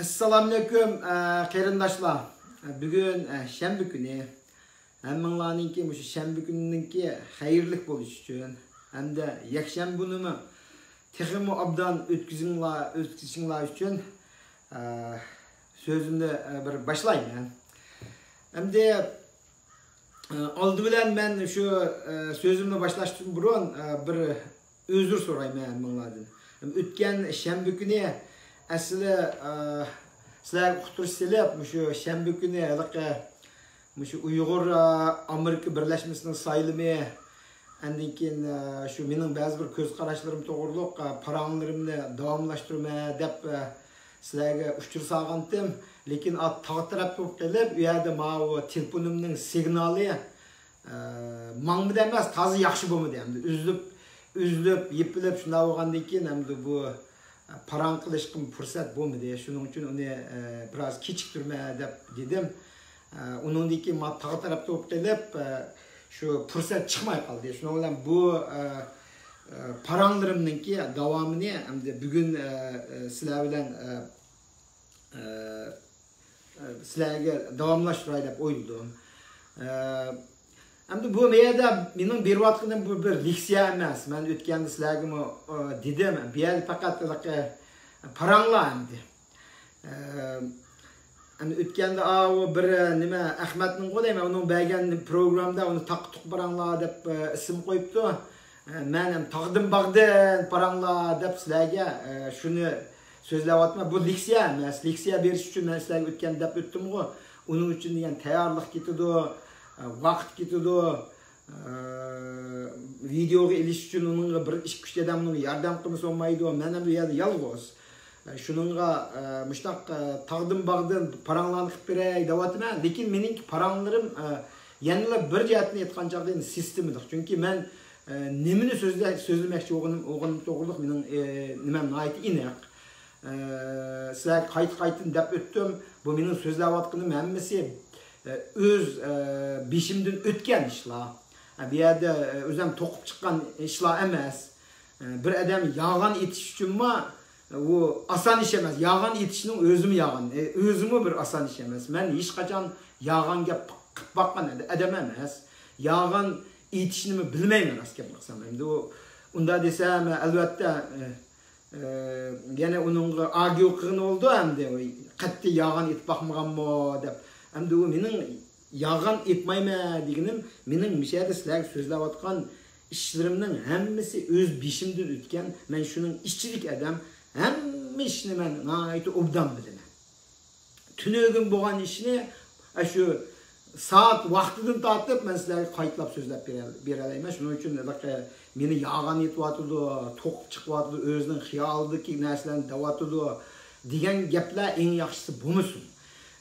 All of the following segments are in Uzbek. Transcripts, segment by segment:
Assalamualaikum qarindoshlar. Bugun shanba kuni. Hammanglarningki o'sha shanba kunininki xayrli bo'lishi uchun hamda yakshanbuni texmo obdan o'tkazishinglar uchun so'zimni bir boshlayman. Hamda oldi bilan men shu so'zimni boshlashdan burun bir uzr so'rayman hammanglardan. O'tgan shanba kuni asli sizlar qutursilib shu shanba kuni shu Uyg'ur Amerika birlashmasining saylimi andan keyin shu mening ba'zi bir ko'z qarashlarim to'g'riliq paranglarimni davomlashtirma deb sizlarga uchur solgandim, lekin tog' taraf bo'lib kelib u yerda mana bu telefonimning signali mangmidi emas, toza yaxshi bo'lmadi endi uzilib yepilib shunday bo'lgandan keyin endi bu parang qilishim fursat bo'lmadi. Shuning uchun uni biroz kechiktirma deb dedim. Uningdan keyin men tog' tarafda bo'lib kelib shu fursat chiqmay qoldi. Shuning bilan bu paranglarimningki davomini endi bugun sizlar bilan sizlarga davomlashtiray deb o'yladim. Endi bu yerda mening berayotganim bu bir leksiya emas. Men o'tganda sizlarga dedim, bu yerda faqat paranglar endi. Endi o'tganda o bir nima Ahmadning qo'ymayman, uning bergan programda uni taqtuq paranglar deb ism qo'yibdi. Men ham taqdim bag'din paranglar deb sizlarga shuni so'zlayapman. Bu leksiya emas. Leksiya berish uchun men sizlarga o'tgan deb o'tdim-ku. Uning uchun degan tayyorlik ketadi. Vaqt ketadi. Videoga ilish uchun uningga bir ish kuch odamning yordam qilmasa olmaydi. Men ham bu yerda yolg'iz. Shuningga mushtaq taqdim bag'din paranglarni qilib beray deyapman. Lekin mening paranglarim yana bir jihatni aytgan chog'da sistemadir. Chunki men nimani so'zlamoqchi o'g'lim to'g'riliq mening nimam ayt iniq. Sizlar qayt-qaytin deb o'tdim. Bu mening so'zlayotganim hammasi öz beshimdan o'tgan ishlar. Bu yerda o'zim to'qib chiqqan ishlar emas. Bir odam yolg'on aytish uchunmi u oson ish emas. Yolg'on aytishning o'zimi yolg'on. O'zimi bir oson ish emas. Men hech qachon yolg'on gap qilib boqqan odam emas. Yolg'on aytishni bilmayman aslga qilsam. Endi unda desam albatta yana uningga argu qilgan oldu endi. Qatti yolg'on aytib boqmaganmi deb. Endi u mening yolg'on aytmayman deganim mening mishada sizlarga so'zlayotgan ishlarimning hammasi o'z beshimdan o'tgan. Men shuning ishchilik odam, hamma ishni men nihoyat obdan bilaman. Tunogin bo'lgan ishni shu soat vaqtidan tortib men sizlarga qaytlab so'zlab bera olaman. Shuning uchun meni yolg'on aytyapti, to'qib chiqyapti, o'zining xiyolidagi narsalarni deyapti degan gaplar eng yaxshisi bo'lmasin.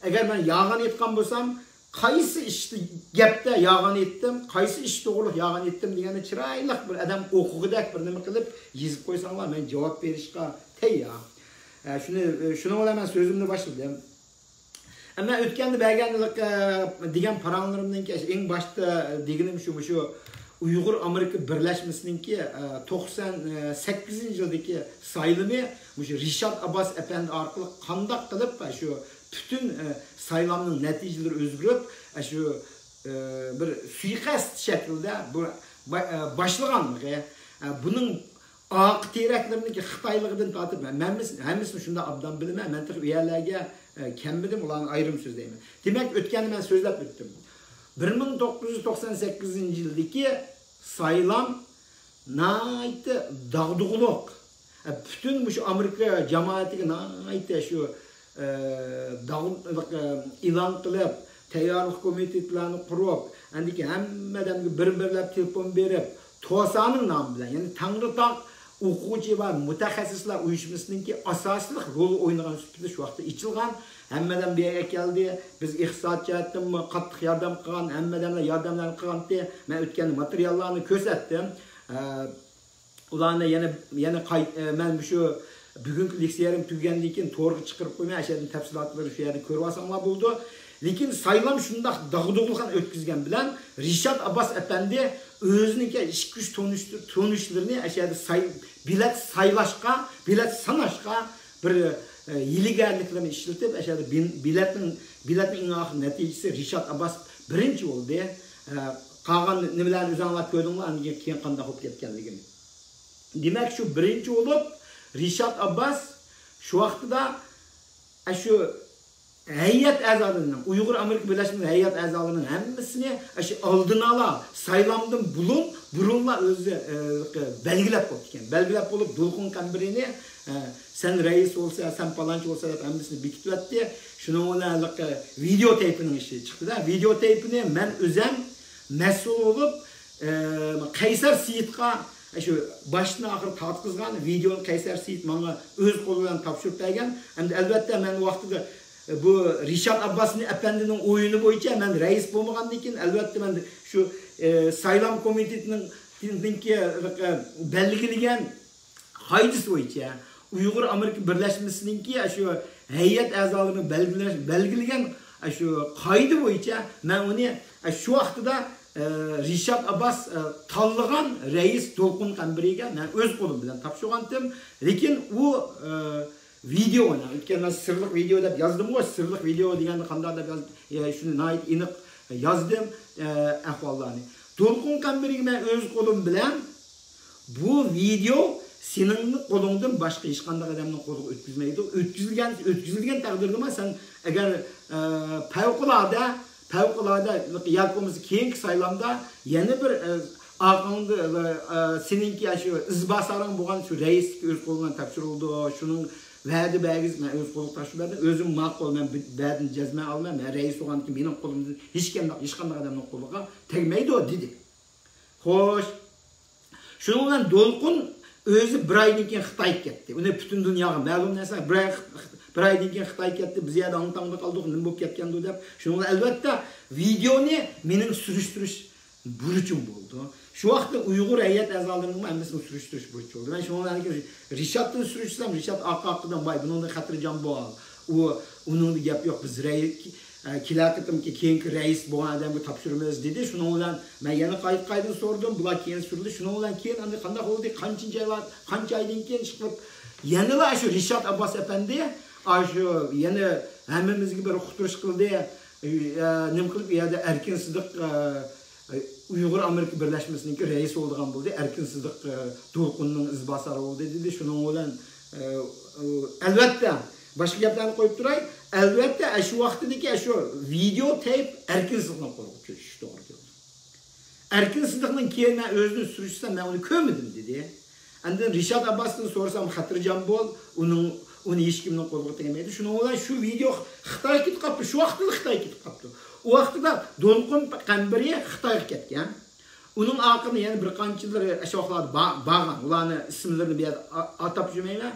Agar men yolg'on aytgan bo'lsam, qaysi ishni gapda yolg'on aytdim, qaysi ish to'g'ri yolg'on aytdim deganni chiroyli bir odam o'qig'idak bir nima qilib yozib qo'ysanglar, men javob berishga tayyor. Shuni bilan men so'zimni boshladim. Ammo o'tganda berganlik degan paranglarimningki eng boshda deganim shu Uyg'ur Amerika birlashmasininki 98-yildagi saylimi shu Rishad Abbas apandi orqali qandoq qilib shu bütün saylamning natijalari o'zgarib, shu bir suiqasd shaklida bu boshlanganligi, buning oq teraklarniki Xitoyligidan tortib, hammasini shunda obdan bilaman. Men u yerlarga kammidim, ularni ayrim so'zlayman. Demak, o'tganni men so'zlab o'tdim. 1998-yildagi saylam nayt dag'dug'liq. Bütün shu Amerika jamoatiga nayt shu e'lon qilib, tayyorlik komitetlarini qurib, andiki hammadan bir-birlab telefon berib, to'saning nomi bilan, ya'ni Tangritog' o'quvchi va mutaxassislar uyushmasiningki asosli rol o'ynagan sifatida shu vaqtda ichilgan, hammadan bu yerga keldi. Biz iqtisod jihatdan qattiq yordam qilgan, hammadan yordamlarni qilganda men o'tgan materiallarni ko'rsatdim. Ularni yana men shu bugungi leksiyarim tugagandan keyin to'g'ri chiqarib qo'ymay, ashadin tafsilotlarni shu yerda ko'rib olsanglar bo'ldi. Lekin saylam shundaq dag'dug'liqan o'tkazgan bilan Rishad Abbas apandi o'zining ish kuch to'nishlarini ashada bilat saylashga, bilat sanashga bir hiligarliklarni ishlatib, aşağıda biletning oxir natijasi Rishad Abbas birinchi bo'ldi. Qolgan nimalarni o'zinglar ko'rdinglar, unga keyin qanday bo'lib ketganligini. Demak, shu birinchi bo'lib Rishad Abbas shu vaqtida shu heyet a'zolarining, Uyg'ur Amerika Birleşmiş heyet a'zolarining hammasini shu oldin ola saylamdan burunlar o'zi belgilab qo'ydi ekan. Belgilab bo'lib Dolqun Qambirini sen reis olsa, sen palanchi olsa deb hammasini bekitib atdi. Shuning bilan video teypining ishi chiqdi-da. Video teypini men o'zim mas'ul bo'lib Qaysar Siyitga shu boshdan oxir tortqizgan videoni Qaysar Siyit menga o'z qo'li bilan topshirib bergan. Endi albatta men vaqtida bu Rishad Abbasning apandining o'yini bo'yicha men rais bo'lmagandan keyin albatta men shu saylam komitetining belgilagan qoidasi bo'yicha Uyg'ur Amerika Birleşmesininki shu heyet a'zolarini belgilagan shu qoida bo'yicha men uni shu vaqtida Rishad Abbas tanlagan reis Dolqun Qambiriga men o'z qo'lim bilan topshirgandim. Lekin u videoni, o'tgan sirliq video deb yozdim-ku, sirliq video deganni qanday deb shuni nayt aniq yozdim ahvollarni. Dolqun Qambiriga men o'z qo'lim bilan bu video sening qo'lingdan boshqa hech qanday odamning qo'liga o'tkazmaydi. O'tkazilgan taqdirda sen agar favqulodda yalqimiz keyingi saylamda yana bir aqlingda seninki shu izbasaring bo'lgan shu raisga o'z qo'lidan topshirildi. Shuning va'da bagiz men o'z qo'limga topshirib berdim. O'zim ma'qul men ba'din jazma olmam. Men rais bo'lgandan keyin mening qo'limdan hech qanday odamning qo'liga tegmaydi dedi. Xo'sh. Shuning bilan Dolqun o'zi bir oydan keyin Xitoyga ketdi. Uni butun dunyoga ma'lum narsa, bir oydan keyin Xitoyga ketdi. Biz yerda Hongkongda qoldik, nima bo'lib ketgandi deb. Shuning albatta videoni mening surishtirish burchim bo'ldi. Shu vaqtda Uyg'ur heyet a'zolarining hammasini surishtirish burchi bo'ldi. Men shundan keyin Rishadni surishsam, Rishad oqaqidan voy buningda xatirjam bo'l. Uning gap yo'q, biz kilaqitimki keyingi rais bo'lgan odamga topshiramiz dedi. Shuning bilan men yana qaydan so'radim. Bular keyin surildi. Shuning bilan keyin endi qanday bo'ldi? Qancha oydan keyin chiqib yana shu Rishad Abbas apandi shu yana hammamizga bir uqtirish qildi. Nima qilib yerda Erkin Sidiq Uyg'ur Amerika Birleşmesininki reis bo'lgan bo'ldi. Erkin Sidiq Dolqunning izbosari bo'ldi dedi. Shuning bilan albatta boshqa gaplarni qo'yib turay. Albatta shu vaqtdagi shu video tape Erkin Sidiqning qo'liga tushishi to'g'ri keldi. Erkin Sidiqning keyin men o'zini surishsam men uni ko'rmadim dedi. Endi Rishad Abbasdan so'rasam xatirjam bo'l, uni hech kimning qo'liga tegmaydi. Shuning bilan shu video Xitoyga ketib qoldi. Shu vaqtda Xitoyga ketib qoldi. O vaqtida Dolqun Qambiri Xitoyga ketgan. Uning aqini yana bir qanchalar ashyoqlar bog'an. Ularni ismlarini bu yerda atab yurmayman.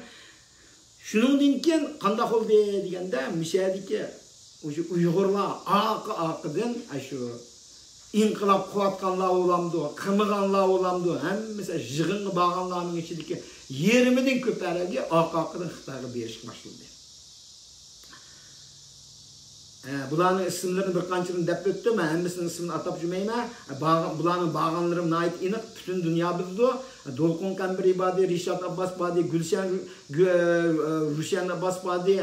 Shuningdan keyin qanday bo'ldi deganda, mishadiki o'sha Uyg'urlar aqidan shu inqilob qilayotganlar bo'lamdi, qilmaganlar bo'lamdi, hammasi yig'inga borganlarning ichidagi yerimidan ko'pariga aqidan Xitoyga berish boshlandi. Bularning ismlarini bir qancharini deb o'tdim, men hammasining ismini atab yurmayman. Bularning borganlarim nayt aniq butun dunyo bildi. Dolqun Qambiri badi, Rishad Abbas badi, Rushan Abbas badi,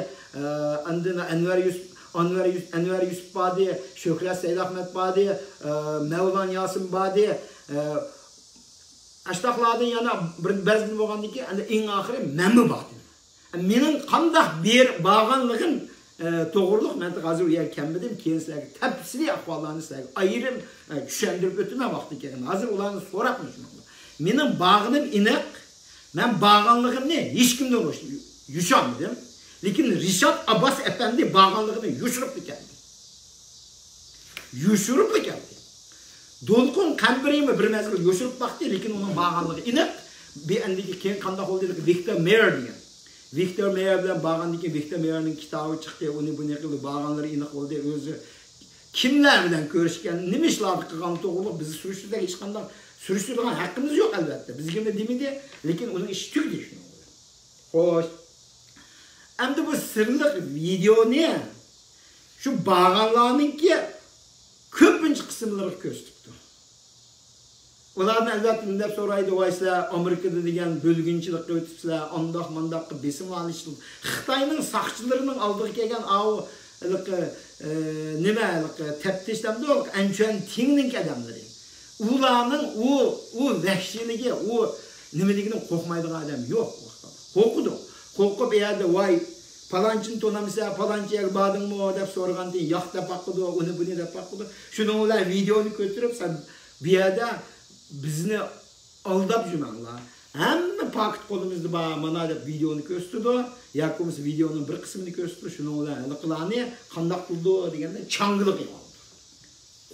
Anvar Yusuf badi, Shuhrat Saidahmed badi, Mevlan Yasin badi. Ashtaqlardan yana bir bazı bo'lgandan keyin endi eng oxiri men badi. Mening qanday bir borganligim to'g'riliq men hozir u yer kelmadim, keyin sizlarga tafsiliy ahvollarni sizlarga ayirib tushuntirib o'taman vaqti kelgan. Hozir ularni so'rabman. Mening bag'im aniq, men bag'anligimni hech kimdan yushamadim. Lekin Rishad Abbas apandi bag'anligini yushirib keldi. Dolqun Qambirimi bir mezgil yushirib baxti, lekin uning bag'anligi aniq. Bir endiki keyin qanday bo'ldi Victor Mayer degan. Victor Mayer bilan bağlandı ki Victor Mayer'nin kitabı çıktı, onu bunu qildi, bağlanları aniq oldu, o'zi kimlar bilan ko'rishgan, nima ishlarni qilgan to'g'ri bizni surishtirishga hech qanday surishtirgan haqqimiz yo'q albatta. Bizga demidi, lekin uning ishi tugdi shuni. Xo'sh. Endi bu sirliq videoni shu bağlanlarningki ko'pincha qismlari ko'rsatibdi. Ulardan elbette mındep soraydı, vaysılar Amerika'da degen bölgünçilikle ötüpsüler, andaq besim alıştırdı. Xitayning saqçılarının aldığı kegen avu nima teptişlemde ol, ançan tingning adamları. Ularning o vahşiligi, o nimaligini qo'rqmaydigan adam yo'q. Qo'rqidi. Qo'rqib bu yerda voy Palançın tonamisa, palançı yer badın mı dep sorgan diye yak dep bakıdı, onu bunu dep bakıdı. Şunu olar videonu götürüp sen bir yerde bizni aldap jümenler. Hem paket kolumuzda bana dep videonu gösterdi. Yakımız videonun bir kısmını gösterdi. Şunu olar ılıqlarını kandak buldu degende çangılık yapaldı.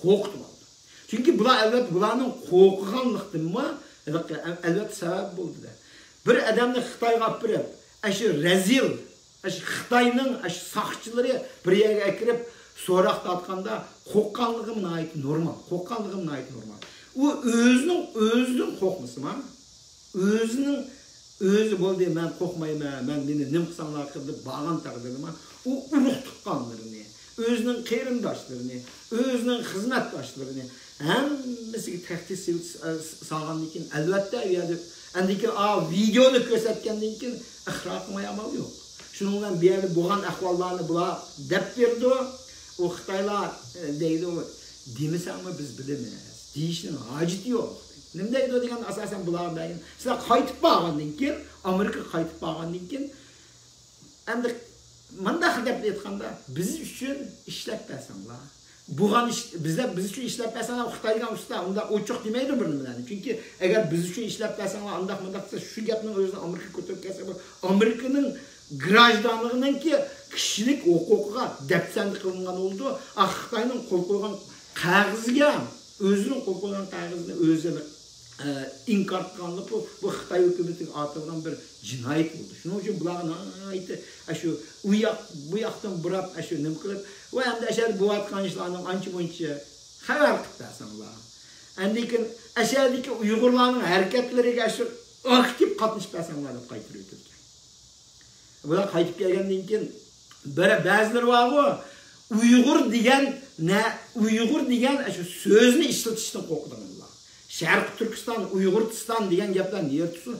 Korktum aldı. Çünkü bularning korkğanlıqdan mı elbette sebep buldu da. Bir adamni Xitoyga olib berib, aşı rezil Xitayning saqçıları bir yerga kirib so'roq tatganda qo'rqqanligim ait normal. U o'zining qo'rqmasimi? O'zi bo'ldi, men qo'rqmayman, meni nim qilsanglar qilib bag'an taqdirimi? U urug' tuqqanlarini, o'zining qarindoshlarini, o'zining xizmatdoshlarini hammasiga tahdid solgandan keyin albatta u yerda andiki videoni ko'rsatgandan keyin iqror qilmay amal yo'q. Şununla bir yerde boğan ahvallarını bula dep verdi o Xitaylar deydi o demesen mi biz bilemeyiz. Deyişinin haceti yok. Nima deydi o degan asasen bular deyin. Sizlar qaytib borgandan keyin Amerika qaytib borgandan keyin endi manda deb aytganda biz uchun ishlab bersanglar. Buğan biz uchun ishlab bersanglar Xitoyga usta unda ochiq demaydi bir nimalarni. Chunki agar biz uchun ishlab bersanglar andaq mundaq shu gapning o'zini Amerika ko'tarib kelsa Amerikaning grajdanlığının ki kişilik hukuka depsenlik kılınan oldu. Xitayning qo'l qo'ygan qog'ozga, o'zining qo'l qo'ygan qog'ozini o'zini inkor qilganlik bu Xitoy hukumatining atılan bir jinoyat bo'ldi. Shuning uchun bularni aytdi, shu bu yoqdan burab, shu nima qilib, va endi ashar bu atgan ishlarning ancha-muncha xabar qilib bersanglar. Andikin ashardagi Uyg'urlarning harakatlariga shu aktiv qatnashib bersanglar deb qaytirib o'tdi. Bular qaytib kelgandan keyin ba'zilar bor-ku, Uyg'ur degan shu so'zni ishlatishdan qo'rqadilar. Sharq Turkiston, Uyg'urtiston degan gaplarni yertsin.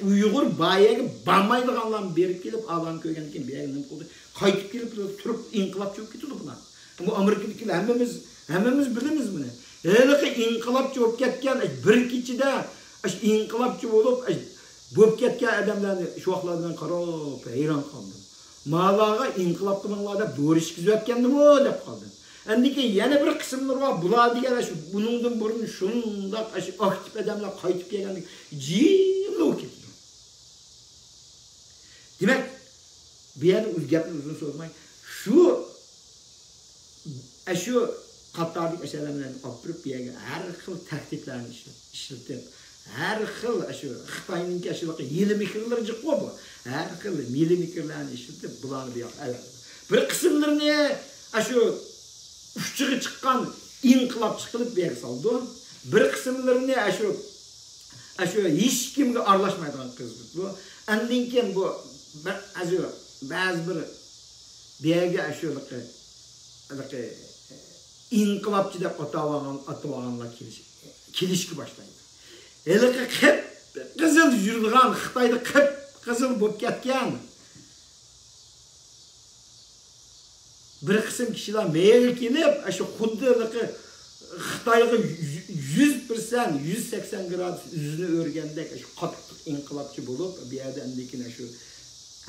Uyg'ur boyaga bormaydiganlarni berib kelib, alan ko'rgandan keyin bu yerga nima qildi? Qaytib kelib turib inqilobchi bo'lib ketdi bular. Bu Amerikadagilar hammamiz bilamiz buni. Haliqi inqilobchi bo'lib ketgan bir kechida inqilobchi bo'lib ketgan adamlarni shu vaqtlardan qarab hayron qoldim. Malaga inqilab qilinglar deb bo'rish kizayotgandimi deb qoldim. Endiki yana bir qismlar bor, bular degan shu buningdan burun shundoq aktiv odamlar qaytib kelganda jimlo ketdi. Demak, bu yerda gapni uzun so'zmay, shu qatorlik asharalarni olib turib bu yerga har xil tahdidlarni ishlatib her xil shu Xitoyning shunaqa yili-mikirlar jiqqa bu. Her xil yili-mikirlarni ishlatib bularni bu yoqqa oladi. Bir qismlarini shu uchiga chiqqan inqilobchi qilib bu yerga soldi. Bir qismlarini shu hech kimga aralashmaydigan qildi. Bu andan keyin bu ba'zi bir bu yerga shunaqa inqilobchi deb ataganlar kelishga boshlaydi. Haliqi qip-qizil yurgan Xitoyda qip-qizil bo'lib ketgan bir qism kishilar meyli kelib, shu xuddi Xitoyga 100%, 180 gradus yuzini o'rgandek shu qattiq inqilobchi bo'lib, bu yerda andikin shu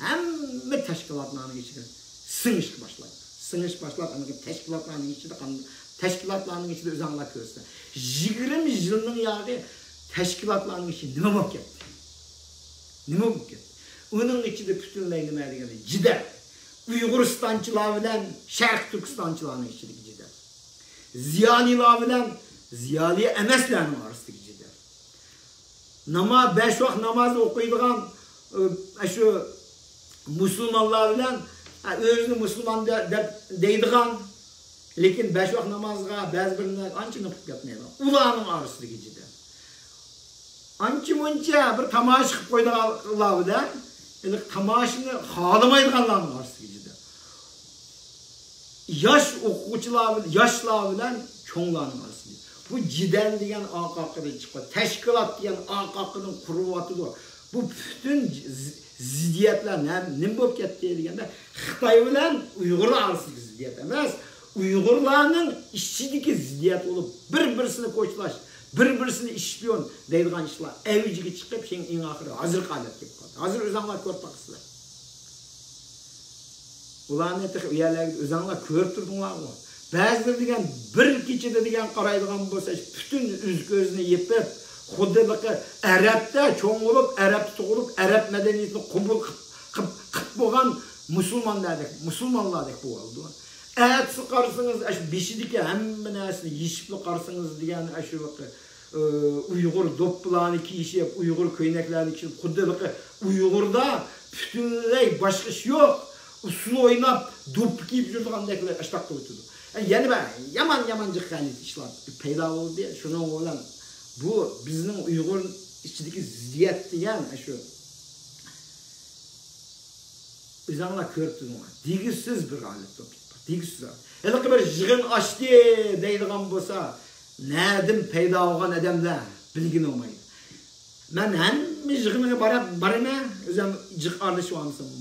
hamma tashkilotlarning ichiga singishga boshlaydi. Singish boshlab, tashkilotlarning ichida o'zinglar ko'rsa. 20 yilning yog'i tashkilotlarning ichi nima bo'lib ketdi? Uning ichida butunlay nima degani jidal. Uyg'uristonchilar bilan Sharq Turkistonchilarning ichidagi jidal. Ziyolilar bilan ziyoli emaslarning orasidagi jidal. 5 vaqt namoz o'qiydigan shu musulmonlar bilan o'zini musulmon deb deydigan, lekin 5 vaqt namozga ba'zi birlar ancha nima gaplaydi. Ularning orasidagi jidal. Ancha-muncha bir tomosha qilib qo'ydiganlar bilan, tomoshani xohlamaydiganlarning orasiga jidal. Yosh o'quvchilar bilan, yoshlar bilan cho'nglarning orasiga. bu jidal degan aqaqida chiqdi. Tashkilot degan aqaqning quruvatıdı. Bu bütün ziddiyatlar nima bo'lib ketdi deganda Xitoy bilan Uyg'urlar orasida ziddiyat emas, Uyg'urlarning ichidagi ziddiyat bo'lib, bir-birini qo'shlash, bir-birini ishpiyon deydigan ishlar avjiga chiqib, eng oxiri hozir holatga kelib qoldi. Hozir o'zinglar ko'rib baqsizlar. Ularni uyalagi o'zinglar ko'rib turdinglarmi? Ba'zilar degan bir kechada degan qaraydigan bo'lsa, bütün o'z-ko'zini yepib, xuddi Arabda cho'ng bo'lib, Arabda tug'ilib, Arab madaniyatini qabul qilib bo'lgan musulmonlardek bo'ldi. Siz qarsangiz, shu beshidagi hamma narsani yishib qarsangiz degan shu Uyg'ur do'ppilarni kiyishib, Uyg'ur ko'ylaklarni kiyib, xuddi Uyg'urda butunlay boshqa ish yo'q. Usul o'ynab, do'ppi kiyib yurgandeklar ashtaqda o'tdi. Yani yaman jiqqanlik ishlar paydo bo'ldi. Shuning bilan bu bizning Uyg'ur ichidagi ziddiyat degan shu o'zinglar ko'rib turibman. Digisiz bir holat bo'lib ketdi. Digisiz. Endi bir yig'in ochdi deydigan bo'lsa, nadim paydo bo'lgan odamlar bilgin olmaydi. Men hamma yig'inga boraman, o'zim jiq aralashib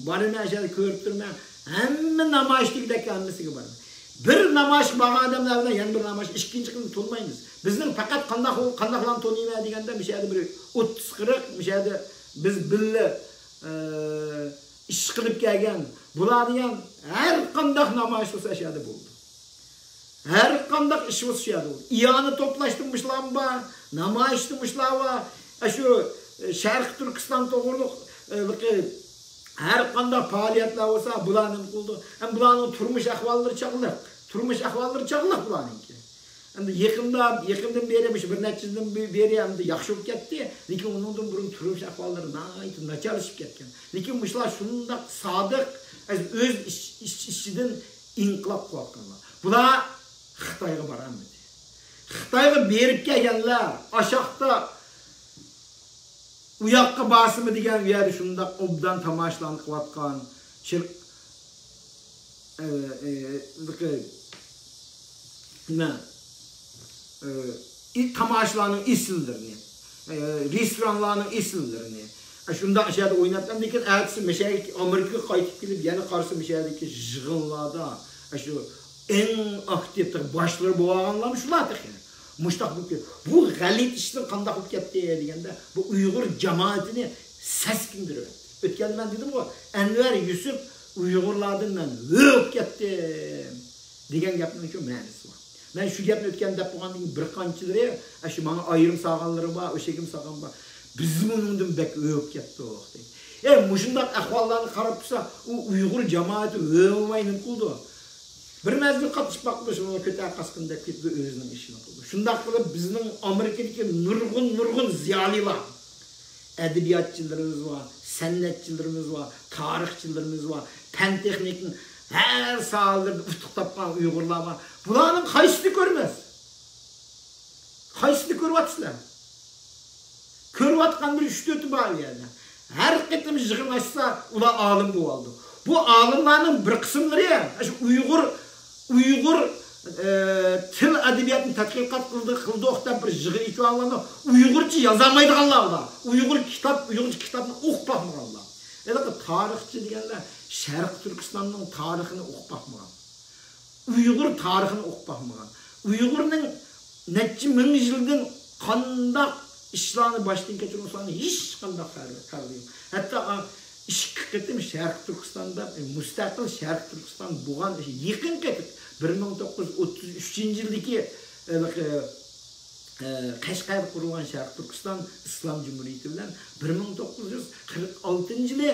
boraman, ashada ko'rib turman. Hamma namoyishlikdek hammasiga boraman. Bir namoyish bo'lgan odamlar bilan yana bir namoyish ikkinchi qilib to'lmaymiz. Bizning faqat qandaqlan to'layman deganda mishada bir 30-40 mishada biz billa ish qilib kelgan. Bular ham har qandaq namoyish bo'lsa ashada bo'ldi. Har qandaq ish bo'lsa ashada bo'ldi. Iyoni to'plashtirmishlarmi, namoyishtirmishlarmi, shu Sharq Turkiston to'g'riliq her qanday faaliyetler olsa bularning qildi. Hem bularning turmush ahvollari chaqliq. Turmush ahvollari chaqliq bularninki. Endi yaqindan beri bir necha yildan beri endi yaxshi bo'lib ketdi. Lekin undan burun turmush ahvollari nacharlashib ketgan. Lekin bular shunday sodiq o'z ishidan inqilob qilayotganlar. Bular Xitoyga boramadi. Xitoyga berib kelganlar aşaqda u yoqqa basimi degan yer shunda obdan tomoshalarni qilayotgan shirk tomoshalarning isimlarini, restoranlarning isimlarini shunda ashada o'ynatgan. Lekin ertasi mishaylik Amerikaga qaytib kelib, yana qarshi mishaylik yig'inlarda shu eng aktiv boshlar bo'lganlar shular ekan. Muştaq bu g'alit ishni qanday qilib ketdi deganda bu Uyg'ur jamoatini saskindirib. O'tganda men dedim-ku, Anvar Yusuf Uyg'urlardan men o'lib ketdi degan gapning shu ma'nosi bor. Men shu gapni o'tgan deb bo'lgandan bir qanchilari shu menga ayrim sog'anlarim bor, o'shagim sog'an bor. Bizim undan bek o'lib ketdi o'xtay. Mushundaq ahvollarni qarab tursa, u Uyg'ur jamoati o'lmay nima qildi? Bir mezgil qatışıp bakmış, onu kötü arkasında ketdi özünün işini qildi. Şundaq qilib bizning Amerikadagi nurg'un ziyolilar, adabiyotchilarimiz var, san'atchilarimiz var, tarixchilarimiz var, fan texnikning har sohalarida utuq topgan Uyg'urlar var. Bularning qaysini ko'rmas? Qaysini ko'ryapsizlar? Ko'ryotgan bir 3-4 bor yerda. Har qitim yig'in açsa, ular olim bo'ldi. Bu olimlarning bir qismlari shu Uyghur til adabiyatını tadqiqat qildi o'xtab bir yig'in ichganlarni Uyg'urcha yozamaydiganlar ular. Uyg'urcha kitobni o'qib baxmaganlar. Endi tarixchi deganlar Sharq Turkistonning tarixini o'qib baxmagan. Uyg'ur tarixini o'qib baxmagan. Uyg'urning necha ming yildan qanday ishlarni boshdan kechirganini hech qanday farqi yo'q. Hatto ikki qitim Sharq Turkistonda mustaqil Sharq Turkiston bo'lgan yaqin ketib 1933-yildagi Qashqar qurilgan Sharq Turkiston Islom Cumhuriyeti bilan 1946-yili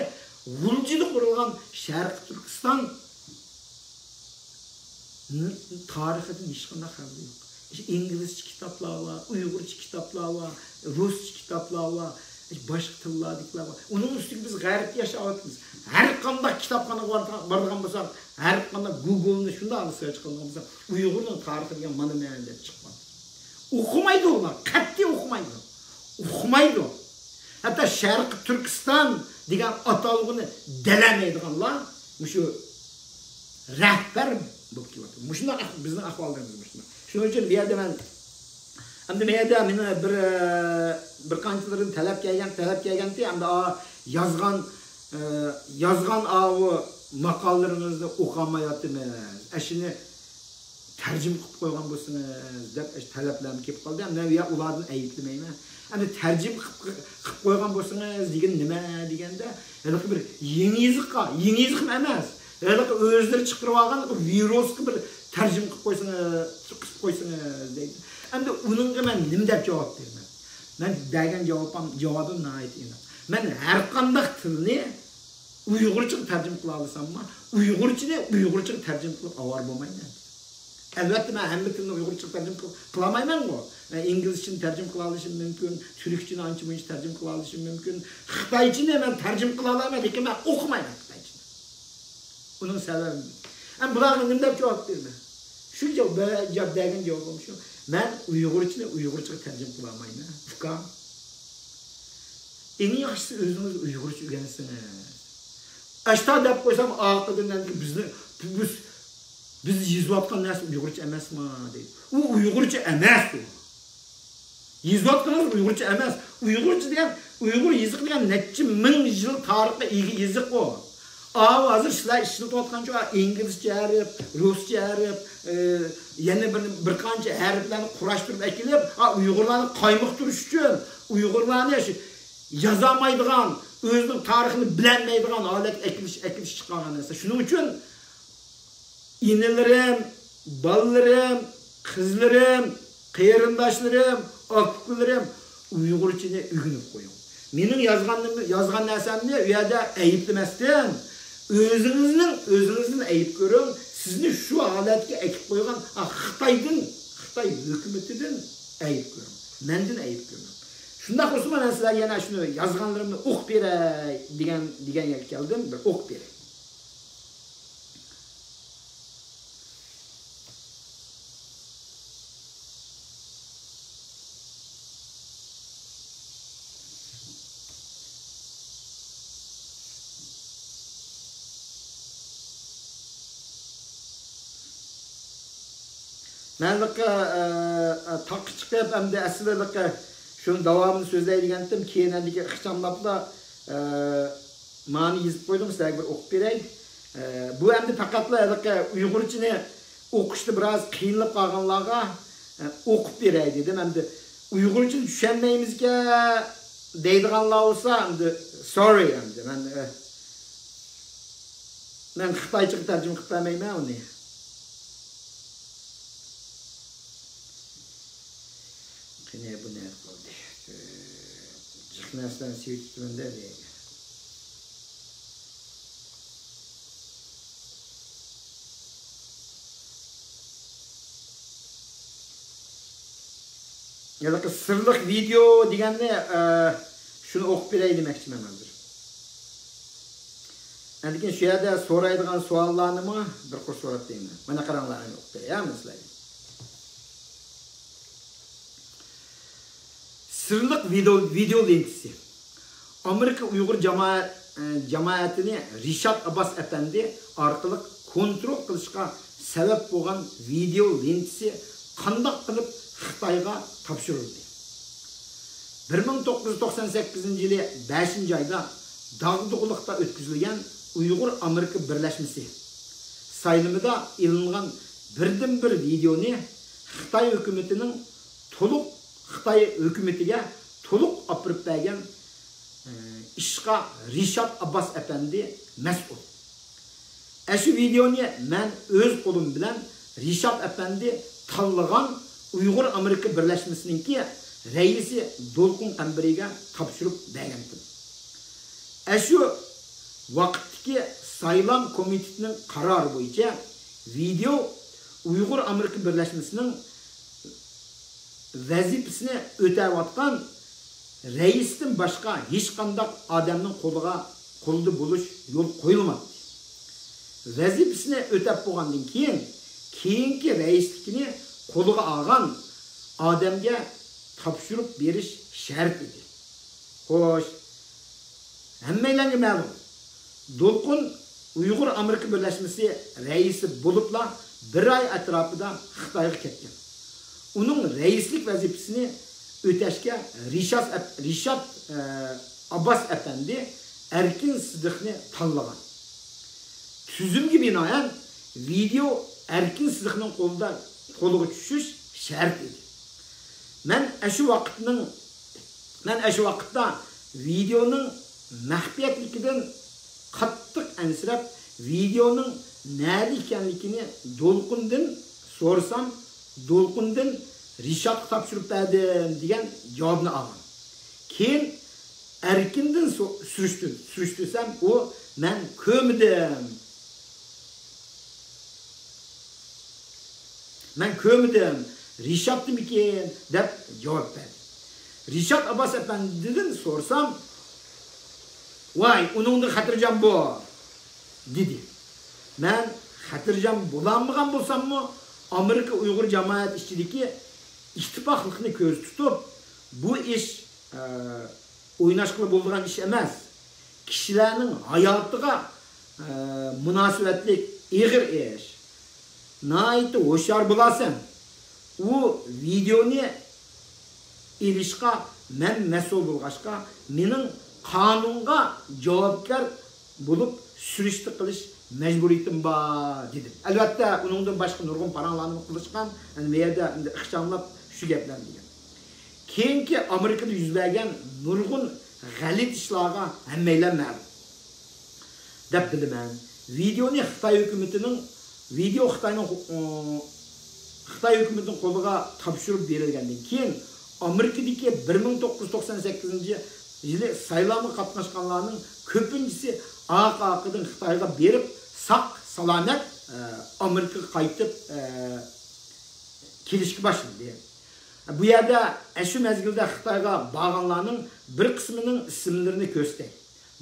G'uljida qurilgan Sharq Turkiston tarixidan hech qanday farqi yo'q. İngilizce kitaplar var, Uygurca kitaplar var, Rusça kitaplar var, başka tillardikler var. Onun üstüne biz gayret yaşayapmiz. Her qanday kitapxona bargan bo'lsak, her qanday Google'ni shunda olib search qilgan bo'lsak, Uyg'urning tarixiga degan mana ma'lumot chiqadi. O'qimaydi ular, qat'iy o'qimaydi. O'qimaydi. Hatto Sharq Turkiston degan atalg'ini dalamaydiganlar shu rahbar bo'lib keladi. Shunday bizning ahvollarimiz shunday. Shuning uchun bu yerda men Endi meyda meni bir qanchaların talab kelganda endi yozgan avu maqollaringizni o'qimayapmiz. Ashuni tarjima qilib qo'ygan bo'lsangiz deb talablarni kelib qoldi. Men ya ularni aytmayman. Endi tarjima qilib qo'ygan bo'lsangiz degan nima deganda, hali bir yangi yiziq emas. Hali o'zlari chiqarib olgan virusga bir tarjima qilib qo'ysangiz deydi. Endi uningga men nima deb javob beraman? Men degan javobim nəhayət aniq. Men har qanday tilni Uyg'urcha tarjima qila olsammi, Uyg'urcha tarjima qilib avar bo'lmayman. Albatta men hamma tilni Uyg'urcha tarjima qila olmayman-ku. İngilizceni tarjima qila olishim mumkin, turkchani ancha-muncha tarjima qila olishim mumkin. Xitoychani men tarjima qila olaman, lekin men o'qimayman xitoychani. Uning sababi. Ham bularga nima deb javob beraman? Shu javob degan javobim shu. Men Uyg'urcha tarjima qila olmayman. Ukam. Eng yaxshisi o'zingiz Uyg'urcha o'rgansangiz. Ashta deb qo'ysam, oqidan biz yozayotgan narsa Uyg'urcha emasmi deydi. U Uyg'urcha emas u. Yozayotganingiz Uyg'urcha emas. Uyg'urcha degan Uyg'ur yoziq degan necha ming yil tarixga ega yoziq u. Hozir sizlar ishlatayotgan shu inglizcha harf, ruscha harf, yana bir qancha harflarni qurashtirib kelib, Uyg'urlarni qaymoqtirish uchun, Uyg'urlarni yozamaydigan, o'zining tarixini bilmaydigan holat ekilish chiqqan narsa. Shuning uchun inelerim, balllarım, kızlarım, qeyrindaşlarım, akıllarim Uyg'urchani o'rganib qo'ying. Mening yozgan narsamni u yerda ayiblamasdan, o'zingizning ayib ko'ring. Sizni shu holatga ekib qo'ygan Xitoy hukumatidan ayib ko'ring. Mendan ayib ko'ring. Shunda bo'lsa men sizlarga yana shuni yozganlarimni o'qib beray degan keldim, bir o'qib beray. Menlikka taqi chiqib hamda aslida shuni davomini so'zlaydigandim, keyin andiki ixchamlabda ma'ni yozib qo'ydim, sizlarga bir o'qib beray. Bu endi faqatla Uyg'urchani o'qishda biroz qiynalib qolganlarga o'qib beray dedim. Endi Uyg'urchani tushunmaymizga deydiganlar bo'lsa, endi sorry endi men Xitoycha tarjima qilib bermayman uni. Ne bu ne oldu? Çıkmasdan sivittimde değil. Ya da sırlık video degende şunu o'qib beray demoqchi men hozir. Endi shu yerda so'raydigan savollarni bir qor so'rab deyman. Mana qaranglar, o'qib beraymi sizlarga? Sırlık video lentisi. Amerika Uyghur cemaatini Rishad Abbas Efendi arkalık kontrol kılışka sebep olan video lentisi kandak kılıp Xitayga tapşırıldı. 1998 yılı 5. ayda Dağdıqlıqda ötküzülgen Uyghur Amerika Birleşmesi sayılımında ilingan birden-bir videonu Xitay hükümetinin Xitoy hukumatiga to'liq olib bergan ishqa Rishad Abbas Efendi mas'ul. Shu videoni men o'z qo'lim bilan Rishad Efendi tanlagan Uyg'ur Amerika Birleşmesininki raisi Dolqun Qambariga topshirib bergandim. Shu vaqtdagi saylam komitetining qarori bo'yicha video Uyg'ur Amerika Birleşmesining vazifasini o'tayotgan raisdan boshqa hech qanday odamning qo'lida bo'lish yo'l qo'yilmadi. Vazifasini o'tab bo'lgandan keyingi raislikni qo'liga olgan odamga topshirib berish shart edi. Xo'sh, hammalarga ma'lum. Dolqun Uyg'ur Amerika Birleşmesi raisi bo'libla bir oy atrofida Xitoyga ketgan. onun reislik vazifesini öteşke Rişat Abbas Efendi Erkin Sıdık'ını tanılagan. Tüzümge binaen video Erkin Sıdık'ın koluğa düşüş şart idi. Men şu vaqtda videonun mahfiyetlikinden qattiq ansirab, videonun nerede ekanligini Dolqundan sorsam, Dolqundan Rişat tapşırıp berdim degan javobni olgan. Keyin Erkindan surishtirsam, o men ko'midim. Rişat'dimikin deb javob berdi. Rişat Abbas Efendi'den sorsam, vay, onundan hatırcam bu, dedi. Ben hatırcam bulanmıgan bolsam mı, Amerika Uygur cemaat işçideki ittifaklıkını köz tutup, bu iş oynaşkılı bulduğun iş emez. Kişilerin hayatıga münasebetlik, iğir iş. Naiti hoşar bulasın. O videonu ilişka men mesul bulgaçka, menin kanunga cevapkar bulup sürüştü kılış mecburiyetim ba dedim. Elbette onundan başka nurgun paranlarını kılışkan, yani meyerde ıhçamlap şu gepler diye. Keyinki Amerika'da yüz vergen nurgun galit işlağa hemmeylenmer. Dep dedim ben. Videonu Xitay hükümetinin Xitay hükümetinin koluğa tapşırıp verilgenden keyin Amerika'daki 1998 yılı saylamı katnaşkanlarının köpüncüsü AK'dan Xitay'a berip sak salamet Amerika kayıtıp kilişki başladı. Bu yerde şu mezgilde Xitay'a bağlananların bir kısmının isimlerini gösterdi.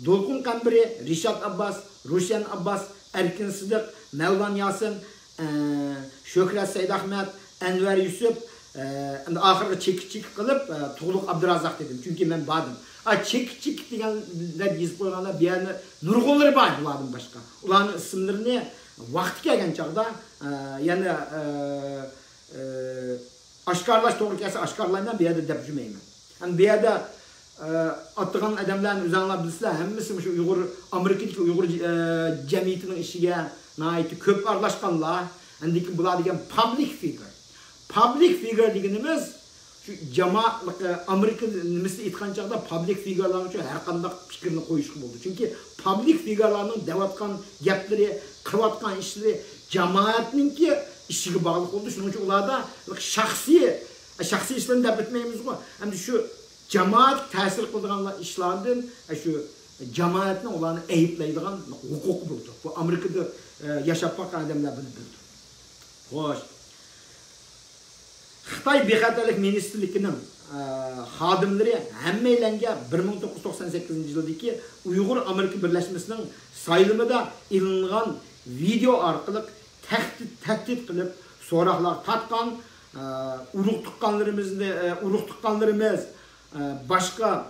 Dolqun Kambiri, Rişat Abbas, Ruşen Abbas, Erkin Sıdık, Mevlan Yasin, Şöhret Seyyid Ahmet, Enver Yusuf, ahırga çekik kılıp Tuğluk Abdurazak dedim. Çünkü ben badım. Çekik degenler yazıp koyganlar bir yerine nurgulları var bulardan başka. Ulanın isimlerini vakti gelgen çağda yani aşkarlaş doğru kelse aşkarlayman bir yerde depcümeyim. Yani bir yerde attıgan adamların üzerine bilseler hemmisi şu Uygur Amerika'daki Uygur cemiyetinin işiye naiti köp arlaşkanlar. Andaki bular degen public figure. Public figure degenimiz şu cemaatlik Amerika nimesi etkan çağda public figure'ların için her qanday fikrini koyuşku oldu. Çünkü public figure'larning devatkan gapları, qılatkan işleri cemaatninki işiga bağlıq oldu. Şunun için ularda şahsi işlerini dep etmeyimiz go. Hem şu cemaat ta'sir qiladigan ishlardan şu cemaatni ularni ayıplaydigan huquq buldu. Bu Amerikada yaşap bakkan adamlar bunu bildi. Xo'sh. Xitay Bexatarlik Ministerligining xodimlari hammaylanga 1998 yildagi Uyg'ur Amerika Birlashmasining saylimida ilingan video orqali tahdid qilib, so'roqlar tatgan, urug' tuqqanlarimiz başka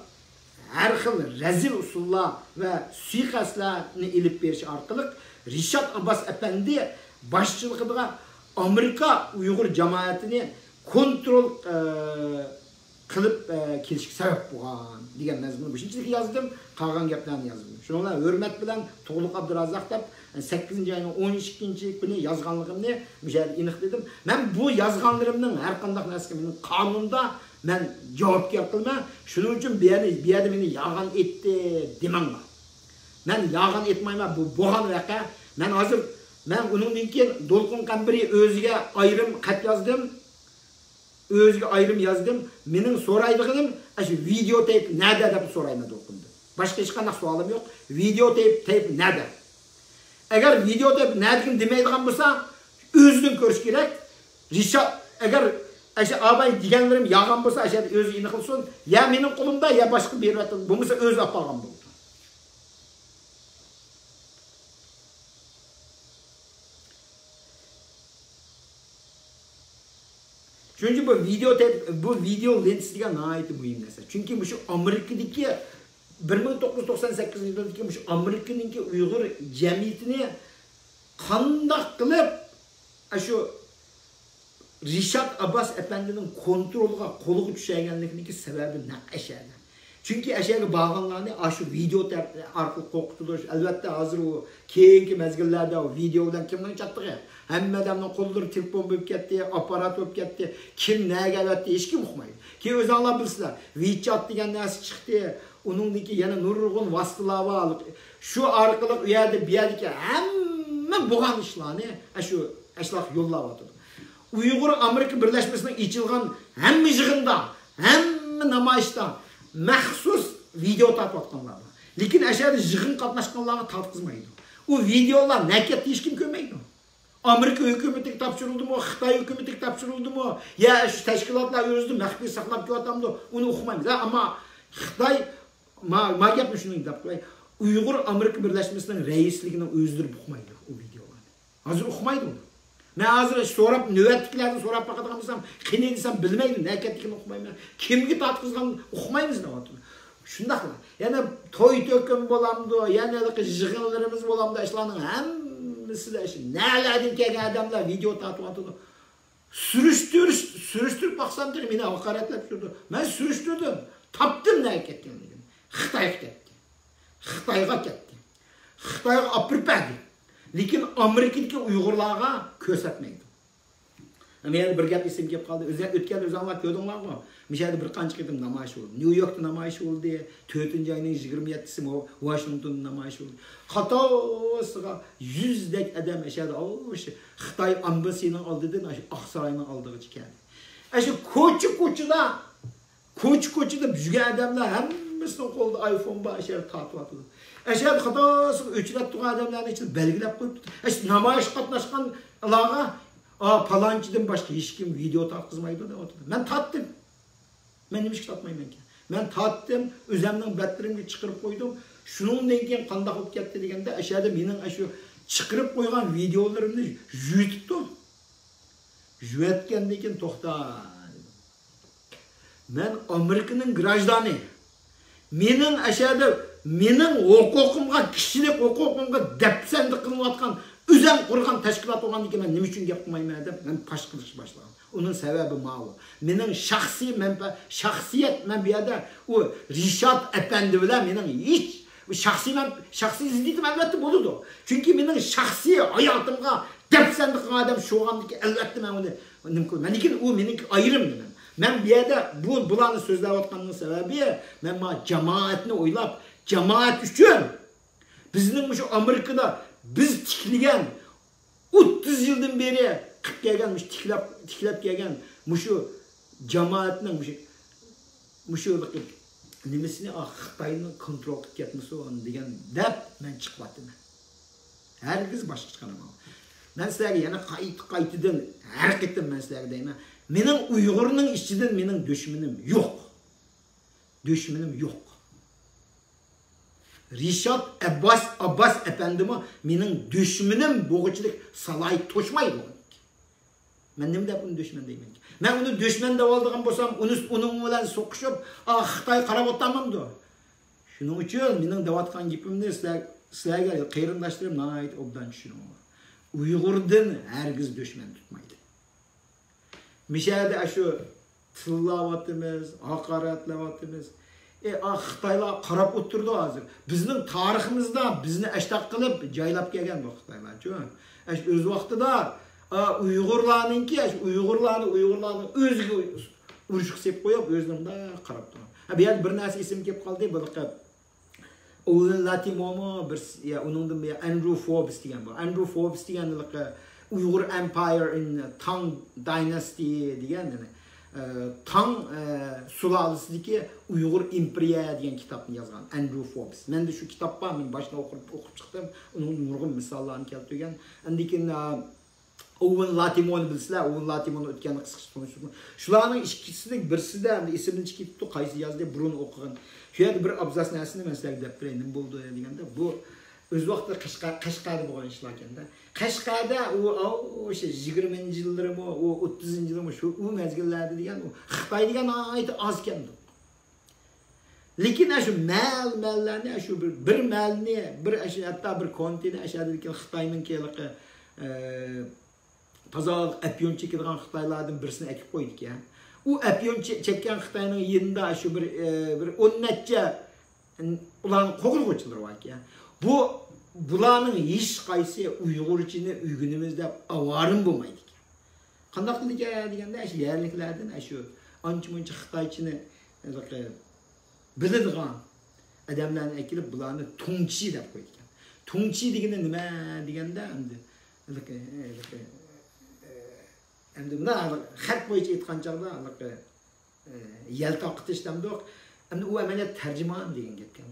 her xil rezil usullar ve suikastlarni ilib berish orqali Rişat Abbas Efendi başçılığında Amerika Uygur cemaatini kontrol kılıp kelişki sebep bo'lgan degan mazmunni beshinchilik yazdım, qolgan gaplarni yazdım. Shuningdek hurmat bilan Tuğluk Abdurazak deb 8 ayning 12 kuni yozganligimni müşahid aniqladim. Men bu yozganlarimning har qanday narsaga mening qonunda men javobgar qilman. Shuning uchun bu yerda meni yolg'on etdi demanglar. Men yolg'on etmayman, bu bo'lgan voqea. Men hozir uningdan keyin Dolqun Kambiri o'ziga ayrim xat yozdim. Özge ayrım yazdım. Mening so'raydiganim shu video tape nerede deb so'rayman Dolqundan. Başka hech qanday savolim yo'q. Video tape nerede? Eğer video tape nerede demeydigan bo'lsa, o'zidan ko'rish kerak. Rişat eğer shu abay deganlarim yolg'on bo'lsa, shu o'zi ini qilsin, ya mening qo'limda ya boshqa beryapti. Bo'lmasa o'zi olib qolgan bo'ldi. Çünkü bu video lensiga ait mühim narsa. Çünkü bu şu Amerika'daki 1998 yılındaki bu şu Amerika'nınki Uygur cemiyetini qandaq qilib şu Rishad Abbas efendinin kontrolüge koluğu düşegenlikindeki sebebi ne eşeğde. Çünkü eşeğe bağlanlarını aşı video arkalı korkutulur. Elbette hazır o keyinki mezgillerde o videodan kimden çattığı. Hem adamın kolları telefon bölüp gitti, aparat bölüp gitti. Kim neye geldi hiç kim okumaydı. Ki öz Allah bilsinler. WeChat degan narsa çıktı. Onundaki yana nurgun vasıtaları alıp şu arkalık uyardı bir yerdeki hemen boğan işlerini şu eşlak yollap atdı. Uygur Amerika Birleşmesi'nin içilgan hem yığında hem namayışta məxsus video tartıb atqanlar. Lekin əşədə yığın qatnaşqanları tartqızmaydı. O videolar nəkət heç kim görməydi. Amerika hökuməti tapşırıldı mı, Xitay hökuməti tapşırıldı mı, ya şu təşkilatlar özü məxfi saxlab qoyatımdı, onu oxumayız. Amma Xitay magəp şunu deyib, Uygur Amerika Birleşmesi'nin reisligini özdürüb oxumaydı o videoları. Hazır oxumaydı onu. Ben hazır sorap, nöbetliklerden sorap bakadığımızdan, kine desem bilmeydim, neketlikini okumayım. Kimgi tatkızgan okumayımız ne oldu? Şundakla, yani toy töküm bolamdı, yani jığınlarımız bolamdı, işlerin hemisi de işin. Nelerden kegen adamlar video tatıp atıldı. Sürüştürüp baksam derim, yine hakaretle sürdü. Ben sürüştürdüm, taptım neketlikini. Xitay'a gitti. Xitay'a gitti. Xitay'a apırpədi. Lekin Amerika'daki Uygurlarga körsatmaydı. Yani bir gap isim kep kaldı. Ötken özanlar gördüңлар mı? Mişelde bir qancha qitim namoyish oldu. New York'ta namoyish oldu. 4-ayning 27'si Washington'da namoyish oldu. Xatosiga 100dek adam yaşadı. O'sha Xitoy ambasiyasining oldidan Oqsaroyning oldiga chiqadi. Shu ko'cha-ko'chada yurgan adamlar hammasining qo'lida iPhone bor, ashar tortib atadi. Ashar xatosiga o'chirib turgan adamlarning ichida belgilab qo'yibdi. Namoyish qatnashganlarga palanchidan boshqa hech kim video tartqizmaydi deb o'tirdi. Men tatdim. Men nima ish tatmayman ekan. Men tatdim, o'zimning batlarimga chiqarib qo'ydim. Shuningdan keyin qanday bo'lib ketdi deganda, ashada mening shu chiqarib qo'ygan videolarimni yutibdi. Yutgandan keyin to'xta. Men Amerikaning grajdani. Mening ashada mening huquqimga, kishilik huquqimga dafsanda qilinayotgan özən qurğan təşkilat olan ki, mən nə üçün gap qılmayım deb, mən paş qilish başladım. Onun səbəbi məlu. Mənim şəxsiyyət mən bir yerdə o Rishad Əpəndi bilan mənim heç şəxsi izdidim əlbəttə bulurdu. Çünki mənim şəxsi həyatımğa dəfsəndə qılgan adam şu olğandı ki, əlbəttə mən onu mümkün. Mənikin o mənim ayrımdır. Mən bir yerdə bulanı sözləb atqanın səbəbi mən cəmaətini oylab, cəmaət üçün bizim şu Amerikada biz tikligen 30 yıldan beri kıp gelgenmiş, tiklep gelgen muşu cemaatinin muşu nimesini Xitayning kontrol qilib ketmisi onu degan deb men chiqyapman. Herkes başqa chiqaram. Men sizlarga yana qaytadan har qitim men sizlarga deyman. Mening Uyg'urning ichidan mening dushmanim yo'q. Dushmanim yo'q. Rishad Abbas efendime mening düşmenim boğuçilik salay toşmaydı. Ben nima deb uni düşman deyman. Men uni düşman deb oldigan bo'lsam, uning bilan so'qishib, Xitoy qarab o'tamanmi? Shuning uchun mening deyotgan gapimni sizlarga qarindoshlarim nihoyat obdan tushuninglar. Uyg'urdan hargiz düşman tutmaydi. Mishada shu tillayotimiz, haqoratlayotimiz. Xitoylar qarab o'tirdi hozir. Bizning tariximizda bizni ashtaq qilib joylab kelgan bu Xitoylar-chi. O'z vaqtida Uyg'urlarni o'ziga urush qilib qo'yib, o'zlariga qarab turdi. Bu yerda bir narsa esim kelib qoldi, bu Owen Latimomo bir uningdan bir Andrew Forbes degan bor. Andrew Forbes degan Uyghur Empire in Tang Dynasty degan Tang sulalasidagi Uyghur imperiya degan kitobni yozgan Andrew Forbes. Men de shu kitobni men boshida o'qib chiqdim. Uning nurg'un misollarni keltirgan. Andikin Owen Latimoni bilsizlar, Owen Latimoni o'tgan qisqacha konuştuk. Shularning ikkisining birisida esimni chiqibdi, qaysi yozdi burun o'qigan. Shu yerda bir abzas narsani men sizlarga deb berayim, nima bo'ldi deganda, bu o'z vaqtida Qashqarda bo'lgan ishlar ekanda. Qashqarda o'sha 20-yillarmi, 30-yillarmi shu u mezgillarda degan u Xitoy degan aytib oz keldi. Lekin shu mallarni shu bir malni bir hatto bir kontinent ashadiki Xitoyning kelqi tozalik apyon çekilgan Xitoylardan birisini ekip koyduk ya. U apyon çekкен Xitoyning yerinde şu bir 10 necha ularning qo'g'irg'uvchilari var ya. Bularning hech qaysi Uyg'urchani o'rganimiz deb avarim bo'lmaydi. Qanday qildik deganda shu yerliklardan shu ancha-muncha Xitoychini biladigan adamlarni akilib bularni tongchi deb qo'ygan. Tongchi degani nima deganda endi buni xat bo'yicha aytgan chog'da yaltoqitish demdik. Endi u amaliyot tarjimon degan gapga.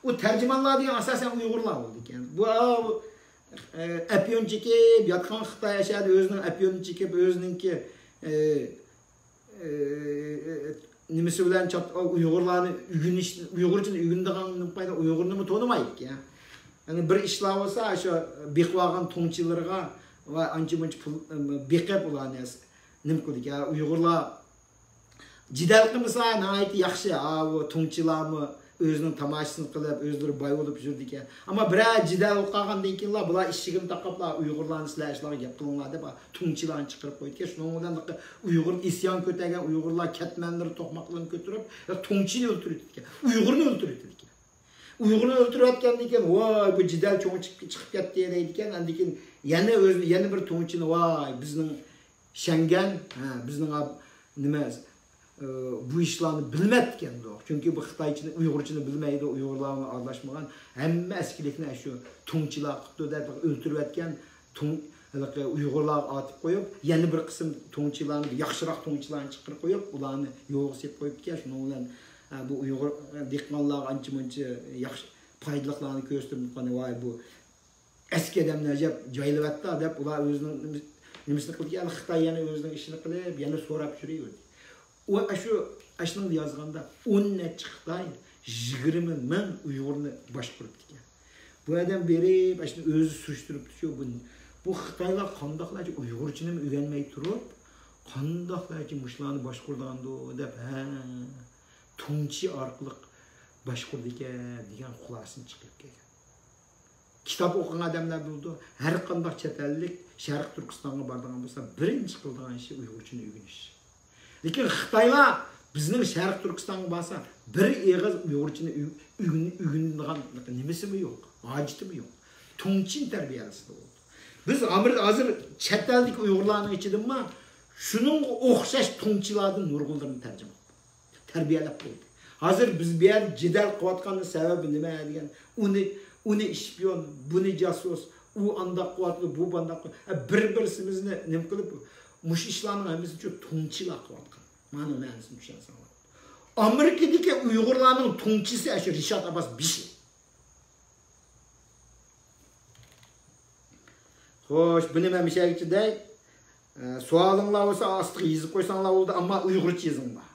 O tercümanlar diye asasen Uygurlar oldu yani. Bu apyon çekip yatkan Xitoy yaşadı özünün apyonu çekip özününki nimesi bilen Uygurlarını Uygurcunu ügündiğin payda Uygurunu mu tanımayık ya. Yani bir işler olsa şu bekvagan tonçilerine ve anca-munca bekep olan nim kıldık ya. Uygurlar cidel kımısa nahit yaxşı o tonçilarımı özünün tamaşasını kılıp, özleri bay olup жүрдік ya. Ama birer cidel okuğandan keyin bular işçigini takıplar Uygurlarını sizler işleri yaptılar dep Tunçilarını çıkarıp koydu ki şunun bilan Uygur isyan kötegen Uygurlar ketmenleri tokmaklarını götürüp Tunçini öldürürdük ya. Uygurunu öldürürdük ya. Uygurunu öldürürdükten keyin vay bu cidel çoğun çıkıp ketdi deydiken andikin yeni bir Tunçini vay bizning Şengen bizning nima bu işlerini bilmedikken doğru. Çünkü bu Xitoychini, Uygurchini bilmeydi, Uygurlarla aralashmagan. Hamma eskilikni shu Tungchilar qildi o'ltirib etgan Uygurlar atib qo'yib, yana bir qism Tungchilarni, yaxshiroq Tungchilarni chiqarib qo'yib, ularni yo'q deb qo'yibdi. Shuning bilan bu Uyg'ur dehqonlar ancha-muncha yaxshi foydaliqlarni ko'rsatib, voy bu eski odamlar joylayapti deb ular o'zining nimasini qilgan, Xitoy yana o'zining ishini qilib, yana so'rab yuradi. O aşının yazganda 10 neçe Xitoy 20 ming Uyg'urni boshqarib ekan. Bu adam berib, aşını o'zi surishtirib turib, bu Xitoylar qandoqlarcha Uyg'urchini o'rganmay turib, qandoqlarcha mushlarni boshqargandi deb, Tungchi orqali boshqardi ekan degan xulosani chiqib kelgan. Kitap o'qigan odamlar bo'ldi, har qanday chet ellik Sharq Turkistonga borgan bo'lsa, birinchi qilgan ishi Uyg'urchini o'rganish. Lekin Xitoylar bizning Sharq Turkistonga borsa, bir eg'iz Uyg'urchini o'rganadigan nimasimi yo'q, hojatimi yo'q. Tungchi tarbiyasi bo'ldi. Biz hozir chet ellik Uyg'urlarning ichidami shuning o'xshash tungchilardan nurg'unlarni tarbiyalab qo'ydik. Hozir biz bu yer jidal qilayotganning sababi nima degan, uni ishpiyon, buni jasus, u andaq qilyapti, bu bandaq bir-birimizni nima qilib mush ishlarning hammasi uchun tungchilar qilyapti. Mana ma'nosini tushunsan. Amerikadagi Uyg'urlarning tungchisi shu Rishod Abbos Bishi. Xo'sh, buni men mishalchiday savolinglar bo'lsa ostiga yozib qo'ysanglar bo'ldi, ammo Uyg'urcha yozinglar.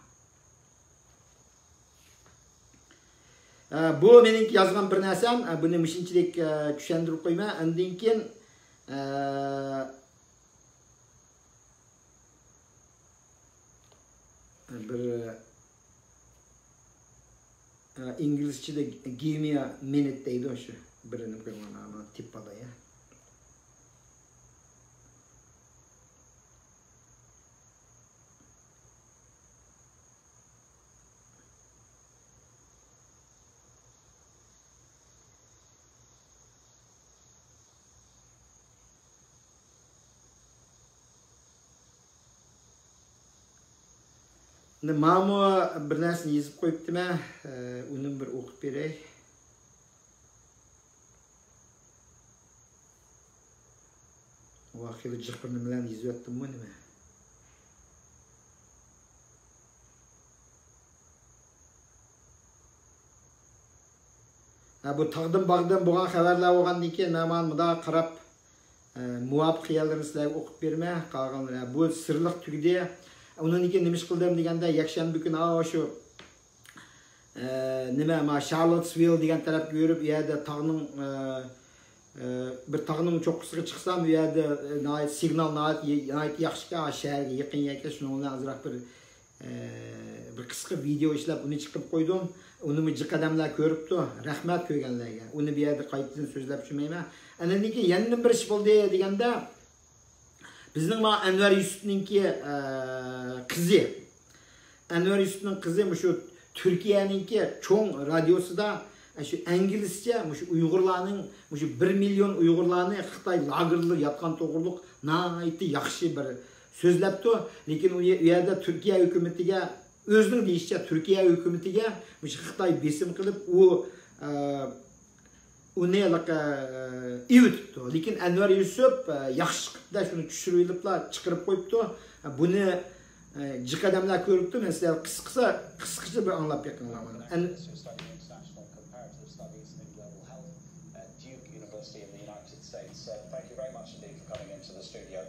Bu mening yozgan bir narsam, buni mishinchilik tushuntirib qo'yman. Undan keyin bir İngilizce'de give me a minute deydi o şu. Birini koyman ama tipada ya. Mamo bir narsani yozib qo'yibdi-ma, uni bir o'qib beray. Vaqili jiqirni bilan yozyaptimmi nima? Bu taqdim bag'dan bo'lgan xabarlar bo'lgandan keyin men bunda qarab muvofiq xiyollarni sizlarga o'qib bermay qolganlar. Bu sirliq tugdi. Onun için nima qildim deganda yakshanba kuni shu nima Charlottesville degan tarafga yurib, u yerda tog'ning bir tog'ning cho'qqisiga chiqsam, u yerda signal yaxshi shaharga yaqin ekan, shuni bilan azroq bir qisqa video ishlab uni chiqib qo'ydim. Uni jiq odamlar ko'ribdi. Rahmat ko'rganlarga. Uni bu yerda qaytadan so'zlab tushmayman. Andan keyin yana bir ish bo'ldi deganda Bizning ma Anvar Yusufninki qizi. Anvar Yusufning qizi shu Turkiyaninki cho'ng radiosida shu inglizcha shu Uyg'urlarning shu 1 million Uyg'urlarni Xitoy lagerlarida yotgan to'g'riliq nihoyatda yaxshi bir so'zlabdi. Lekin u yerda Turkiya hukumatiga o'zining deyishicha Turkiya hukumatiga shu Xitoy besim qilib uni ivitibdi. Lekin Anvar Yusuf yaxshi qilibdi, shuni tushiriblar, chiqarib qo'yibdi. Buni jiqadamlar ko'ribdi. Men sizlar qisqacha bir anglab berganman. Thank you very much indeed for coming into the studio.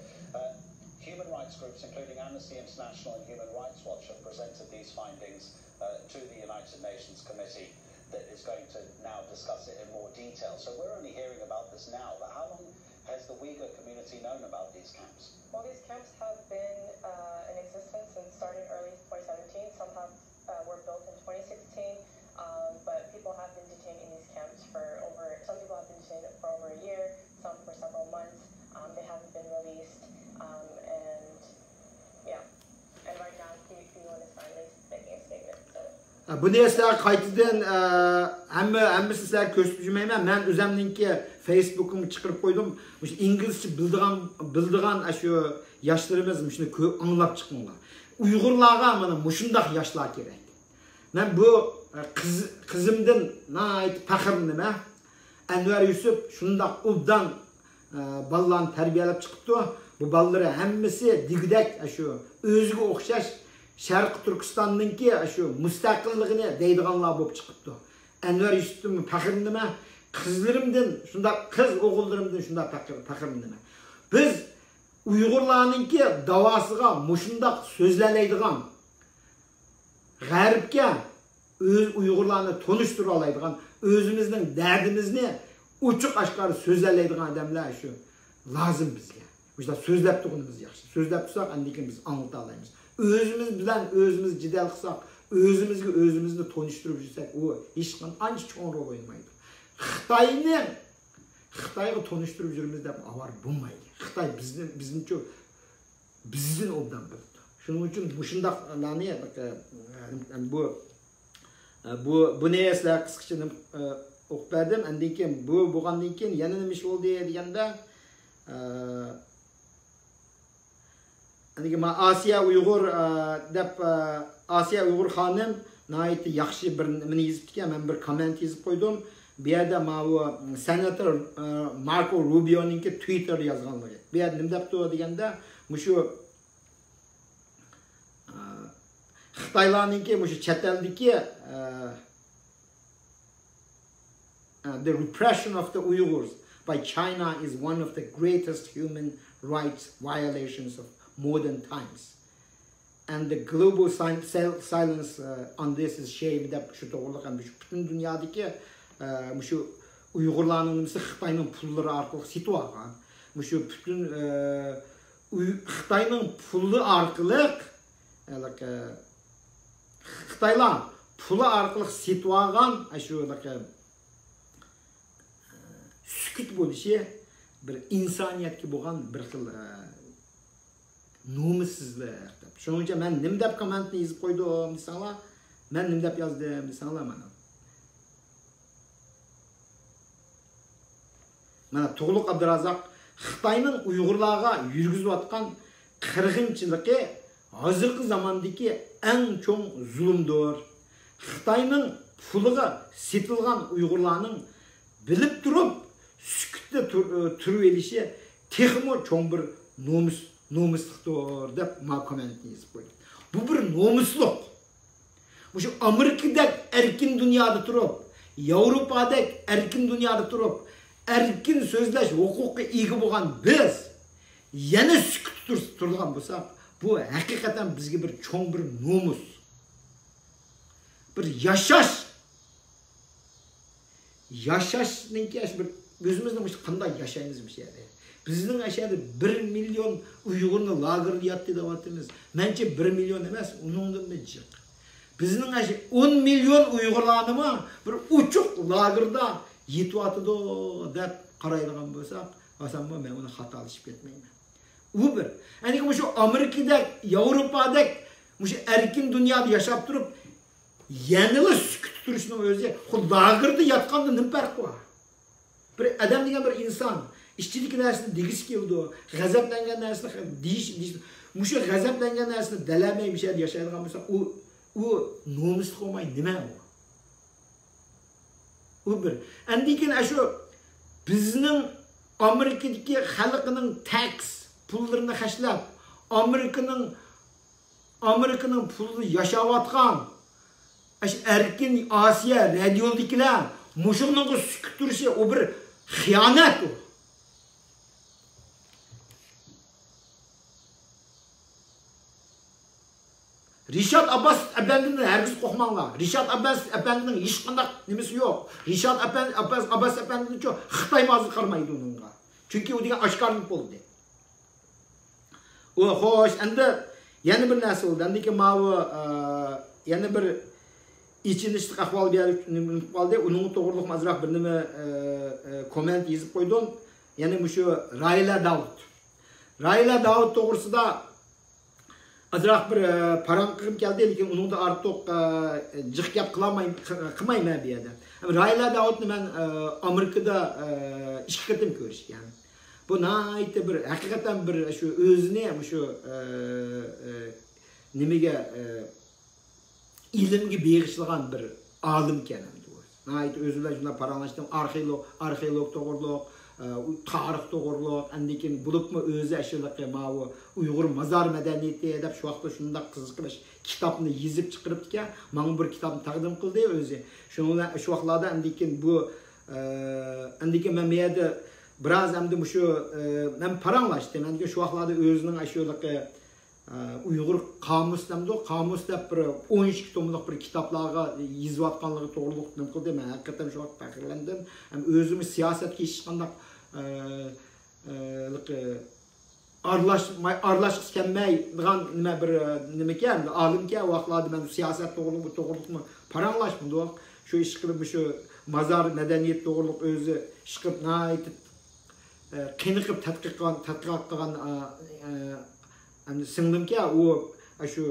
Human rights groups, including Amnesty International and Human Rights Watch, have presented these findings to the United Nations Committee that is going to now discuss it in more detail. So we're only hearing about this now, but how long has the Uyghur community known about these camps? Well, these camps have been in existence since starting early 2017. Some were built in 2016, but people have been detained in these camps some people have been detained for over a year, some for several months. They haven't been released, and right now PUN is finally making a statement. Bunu sizlar qaytadan hammasi sizlar ko'rsatib жүрмейman. Men o'zimninki Facebook'imga chiqarib qo'ydim. O'sha inglizcha bildigan shu yoshlarimiz shuni anglab chiqinglar. Uyg'urlarga mana mushundaq yoshlar kerak. Men bu qizimdan nihoyat faxrliman. Anvar Yusuf shundaq obdan balalarni tarbiyalab chiqibdi. Bu balalar hammasi digdak shu o'ziga o'xshash Sharq Turkistonninki shu mustaqilligini deydiganlar bo'lib chiqibdi. Anvar Yusufning faxrliman. Qizlarimdan shundaq qiz o'g'illarimdan shundaq faxrliman. Biz Uyg'urlarninki davosiga mushundaq so'zlanadigan g'arbga o'z Uyg'urlarni tonishtira oladigan, o'zimizning dardimizni ochiq oshkor so'zlaydigan odamlar shu lozim bizga. O'sha so'zlab turganimiz yaxshi. So'zlab tursak, andikin biz anglata olamiz. O'zimiz bilan o'zimiz jidal qilsak, o'zimizni tonishtirib yursak, u hech qanday cho'ng rol o'ynamaydi. Xitoyga tonishtirib yurimiz deb avar bo'lmaydi. Xitoy bizni obdan bildi. Shuning uchun shundaqlarni bu neslar qisqacha o'qib berdim. Andan keyin bo'lgandan keyin yana nima ish bo'ldi deganda men Asiya Uyg'ur deb Asiya Uyg'ur xonim nihoyat yaxshi bir nimani yozib ekan. Men bir komment yozib qo'ydim. Bu yerda bu senator Marco Rubio'ningki Twitter yozganligi. Bu yerda nima debdi deganda, shu Xitoylarningki shu chet eldagi the repression of the Uyghurs by China is one of the greatest human rights violations of modern times. And the global silence on this is shame deb shu to'g'riliq ham shu butun dunyodagi shu Uyg'urlarning Xitoyning pullari orqali setib olgan. Shu butun Xitoyning puli orqali Xitoylar puli orqali setib olgan shu sukut bo'lishi bir insoniyatga bo'lgan bir xil nomussizlik. Shuning uchun men nima deb kommentni yozib qo'ydim desanglar, men nima deb yozdim desanglar mana Tug'luq Abdurazzoq Xitoyning Uyg'urlarga yurgizayotgan qirg'inchiligi hozirgi zamondagi eng cho'ng zulmdir. Xitoyning puliga setilgan Uyg'urlarning bilib turib sukutda turib elishi texmo cho'ng bir nomuslikdir deb kommentni yozib qo'ydi. Bu bir nomusluk. Shu Amerikadagi erkin dunyoda turib, Yevropadagi erkin dunyoda turib, erkin so'zlash huquqiga ega bo'lgan biz yana sukut turgan bo'lsak, bu haqiqatan bizga bir cho'ng bir nomus. Bir yashashninki bir o'zimizning qanday yashaymiz bu yerda. Bizning aşağıda 1 milyon Uyg'urni lagerda yotdi deyapmiz. Mencha 1 milyon emas, uningdan da jiq. Bizning aşağıda 10 milyon Uyg'urlarni bir uchuq lagerda yetyapti deb qaraydigan bo'lsak, men uni xatolashib ketmayman. U bir. Yani şu Amerika'da, Avrupa'da şu erkin dünyada yaşap durup yanılı sükut turuşunun özü, o lağırda yatkanda ne farkı var? Bir adam degen bir insan, işçilik nersini digis keldi, gazaplangan nersini deyiş. Muşu gazaplangan nersini delemey bir şey yaşaydigan bolsa, o nomuslu olmay nima o? O bir. Andikin şu bizning Amerikadagi xalqining tax pullarini xashlab, Amerikanın pulini yaşavatgan erkin Asiya radyodagilar mushuningga sukut turishi o bir xiyonat o. Rishad Abbas efendinin herkes qo'rqmanglar. Rishad Abbas efendinin hech qanday nimasi yo'q. Rishad Abbas efendinin cho Xitoy mazı qarmaydi onunga. Çünkü o degan oshkorlik bo'ldi. O xo'sh, endi yana bir narsa bo'ldi. Endi mavi yana bir ichinishlik ahvol berib qoldi. Uning to'g'riliq azroq bir nima komment yozib qo'ydim. Ya'ni shu Raila Davud to'g'risida azroq bir param qilib keldi, lekin uning da ortiq jiq gap qilmayman bu yerda. Raila Davudni men Amerikada ikki qatim ko'rishgan. Bu naytı bir hakikaten bir şu özüne şu nimaga ilimga beg'ishlagan bir olim ekan. Naytı özülar shunday paranlashdim, arxeolog to'g'riliq, tarix to'g'riliq, andikin bulupmi o'zi ashulaqa mavu Uyg'ur mazar madaniyati deb shu vaqtda shunday qiziqib kitobni yozib chiqarib ekan. Menga bir kitobni taqdim qildi o'zi. Shunga shu vaqtlarda andikin bu andikin men yerda biraz hem de şu ben paranlaştım. Ben de şu vaqtlarda özünün aşağıdaki Uyghur kamus demdi. Kamus da bir 12 tomlik bir kitaplarga yazıp atkanlığı doğruluq qildi. Men hakikaten şu vaqt fakirlendim. Hem özümü siyasetke hech qanday aralashib kelmaydigan nima bir nima ekan, olimga vaqtlarda men siyaset to'g'riliqmi paranlashdim. Şu ish qilib şu mazar madaniyat to'g'riliq o'zi ish qilib naytib qiyniqib tadqiq qilgan singlimga u shu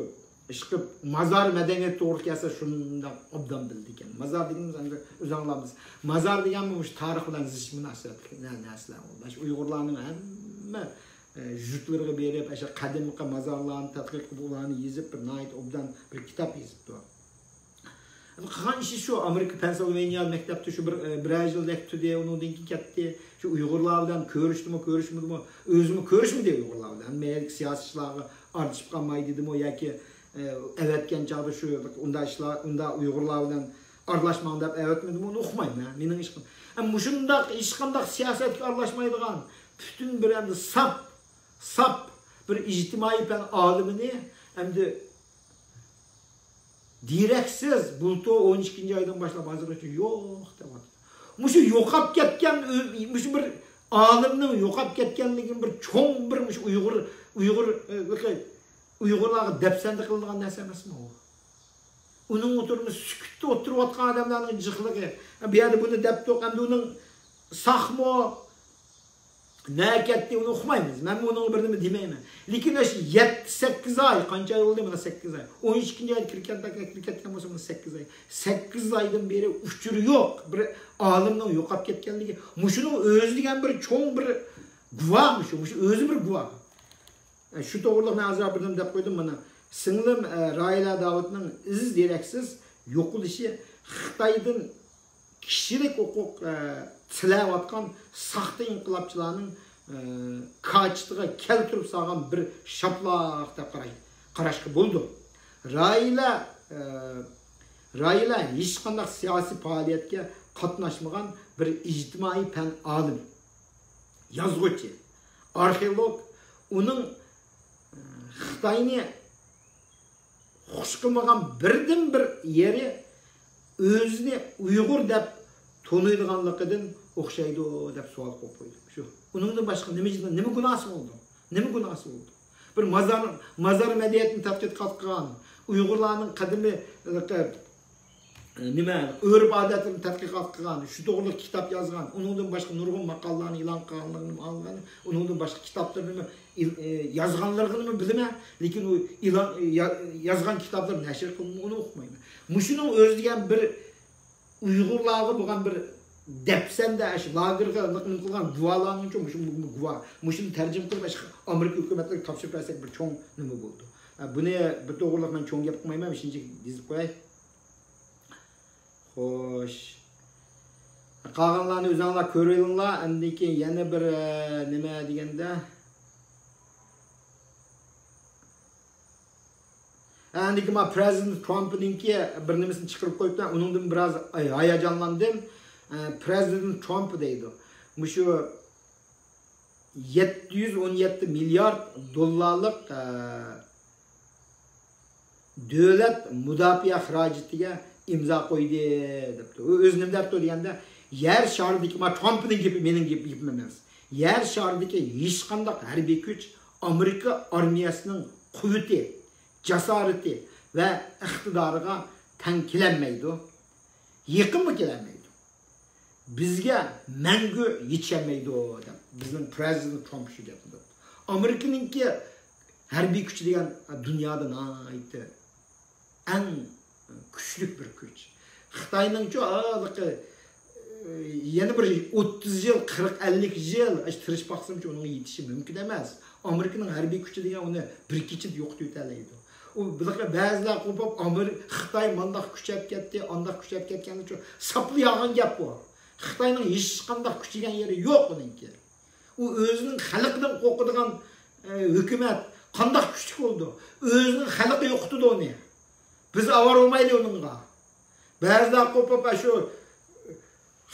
ishqib mazar madaniyat to'g'ri kelsa shundan obdan bildi ekan. Mazar deganimiz o'z anglamiz. Mazar degan bu tarix bilan zich munosabatli narsalar. Shu Uyg'urlarning hamma jutlariga berib, o'sha qadimgi mazarlarni tadqiq qilib ularni yozib bir nayt obdan bir kitob yozibdi. Qilgan ishi shu Amerika Pennsylvania maktabda shu bir yil lektorda undan ketdi. Şu Uyg'urlar bilan ko'rishmidimi, o'zimi ko'rishmidi Uyg'urlar bilan. Men siyosatchilarga artishib qolmay dedimi yoki evetgan chog'da shu unda ishlar, unda Uyg'urlar bilan aralashmang deb evetmidimi, uni uqmayman. Mening ishim. Ammo shundaq hech qanday siyosatga aralashmaydigan butun bir endi sap bir ijtimoiy fan olimini endi direksiz bulto 12 aydan boshlab hozirgacha yo'q deyapti. Muşu yo'qab ketgan, muşu bir olimning yo'qab ketganligini bir cho'ng bir mush Uyg'urlarga depsanda qiladigan narsa emasmi u? Uning o'tirib sukutda o'tirib otgan odamlarning jiqligi. Bu yerda buni deb to'qamda uning sahmo nakatni uni uqmaymiz. Men uning bir nima demayman. Lekin o'sha 7-8 oy, qancha oy bo'ldi mana 8 oy. 12 oy kirgan bo'lsa 8 oy. 8 oydan beri uchuri yo'q. Bir olimning yo'qab ketganligi. Mushuning o'zi degan bir cho'ng bir guvohmish, mushu o'zi bir guvoh. Shu to'g'riliq men azroq bir deb qo'ydim mana. Singlim Raila Davudning iz deraksiz yo'qolishi Xitoydan kishilik huquq tilayotgan saxta inqilobchilarning kaçtığa keltirib salgan bir şaplaq deb qarashga bo'ldi. Raila hech qanday siyosiy faoliyatga qatnashmagan bir ijtimoiy fan olim, yozuvchi, arxeolog. Uning Xitoyni xush qilmagan birdan bir yeri o'zini Uyg'ur deb to'naydiganligidan o'xshaydi deb savol qo'yib qo'ydi. Shu. Uningdan boshqa nima gunohi bo'ldi? Nima gunohi bo'ldi? Bir mazar madaniyatini tadqiqot qilgan, Uyg'urlarning qadimiy nima o'rib odatini tadqiqot qilgan, shu to'g'riliq kitob yozgan, uningdan boshqa nurg'un maqolalarni e'lon qilganligini olgan, uningdan boshqa kitoblarni yazganlarını bilmem, lekin o yazgan kitaplar neşir kılını onu okumayım. Muşunun özlegen bir Uygurlarga bo'lgan bir depsende lagerga qilgan guvalarning uchun mushuni tarjima qilib Amerika hukumatiga topshirib bersak bir cho'ng nima bo'ldi. Buni bir to'g'riliq men cho'ng gap qilmayman, shinchi dizib qo'yay. Xo'sh. Qolganlarni o'zingizlar ko'ringlar, undan keyin yana bir nima deganda Andiki ma President Trump'ninki bir nimasini chiqarib qo'yibdi. Uningdan biroz hayajonlandim. President Trump deydi. Mushu 717 milyard dollarlik davlat mudofaa xarajatiga imzo qo'ydi debdi. U o'z nima debdi deganda, yer sharidagi ma Trumpning gapi mening gapim emas. Yer sharidagi hech qanday harbiy kuch Amerika armiyasining quvvati, jasareti ve iqtidoriga teng kelinmaydi. Yaqinmi kelinmaydi. Bizga mangu yetishmaydi deb bizning President Trump shu gapni. Amerikaninki harbiy kuch degan dunyoda aytdi. Eng kuchli bir kuch. Xitoyningchi yana bir 30 yil, 40-50 yil tirish baqsamchi uning yetishi mumkin emas. Amerikaning harbiy kuchi degan uni bir kechida yo'qotib o'tadi. O ba'zilar qo'pib Xitoy mandaq kuchayib ketdi, andaq kuchayib ketgani uchun sapli yog'an gap bu. Xitoyning hech qanday kuchigan yeri yo'q uningki. U o'zining xalqidan qo'rqadigan hukumat qanday kuchli bo'ldi? O'zining xalqi yo'qotdi uni. Biz avar olmaylik uningga. Ba'zilar qo'pib shu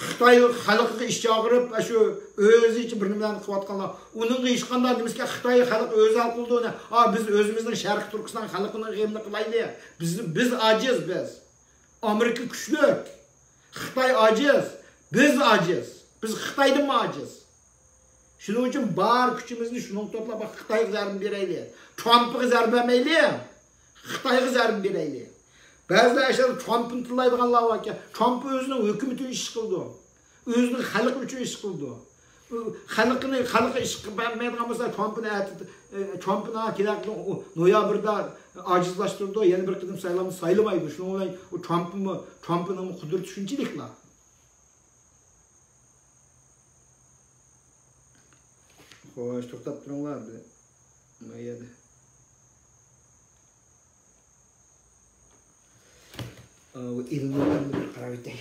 Xitoy xalqiga ish chaqirib, shu o'zi uchun bir nimalarni qilayotganlar. Uning hech qanday nimasiga Xitoy xalqi o'zi hal qildi uni. Biz o'zimizning Sharq Turkiston xalqining g'amini qilaylik. Biz aciz biz. Amerika kuchli. Xitoy aciz. Biz aciz. Biz Xitoydan aciz. Shuning uchun bar kuchimizni shunga to'plab Xitoyga zarba beraylik. Trumpga zarba bermaylik. Xitoyga zarba beraylik. Bazılar aşağıda Trump'ın tıllaydıganlar var ki, Trump özünün hükümeti iş kıldı. Özünün halkı için iş kıldı. Halkı iş vermeydiğen mesela Trump'ın akidatını noyabrda acizlaştırdı. Yeni bir kıdım sayılamaydı. Şunun olay o Trump'ın mı kudur düşüncelikler. Hoş, to'xtab turinglar. Mayada. İlminden bir karar ettik.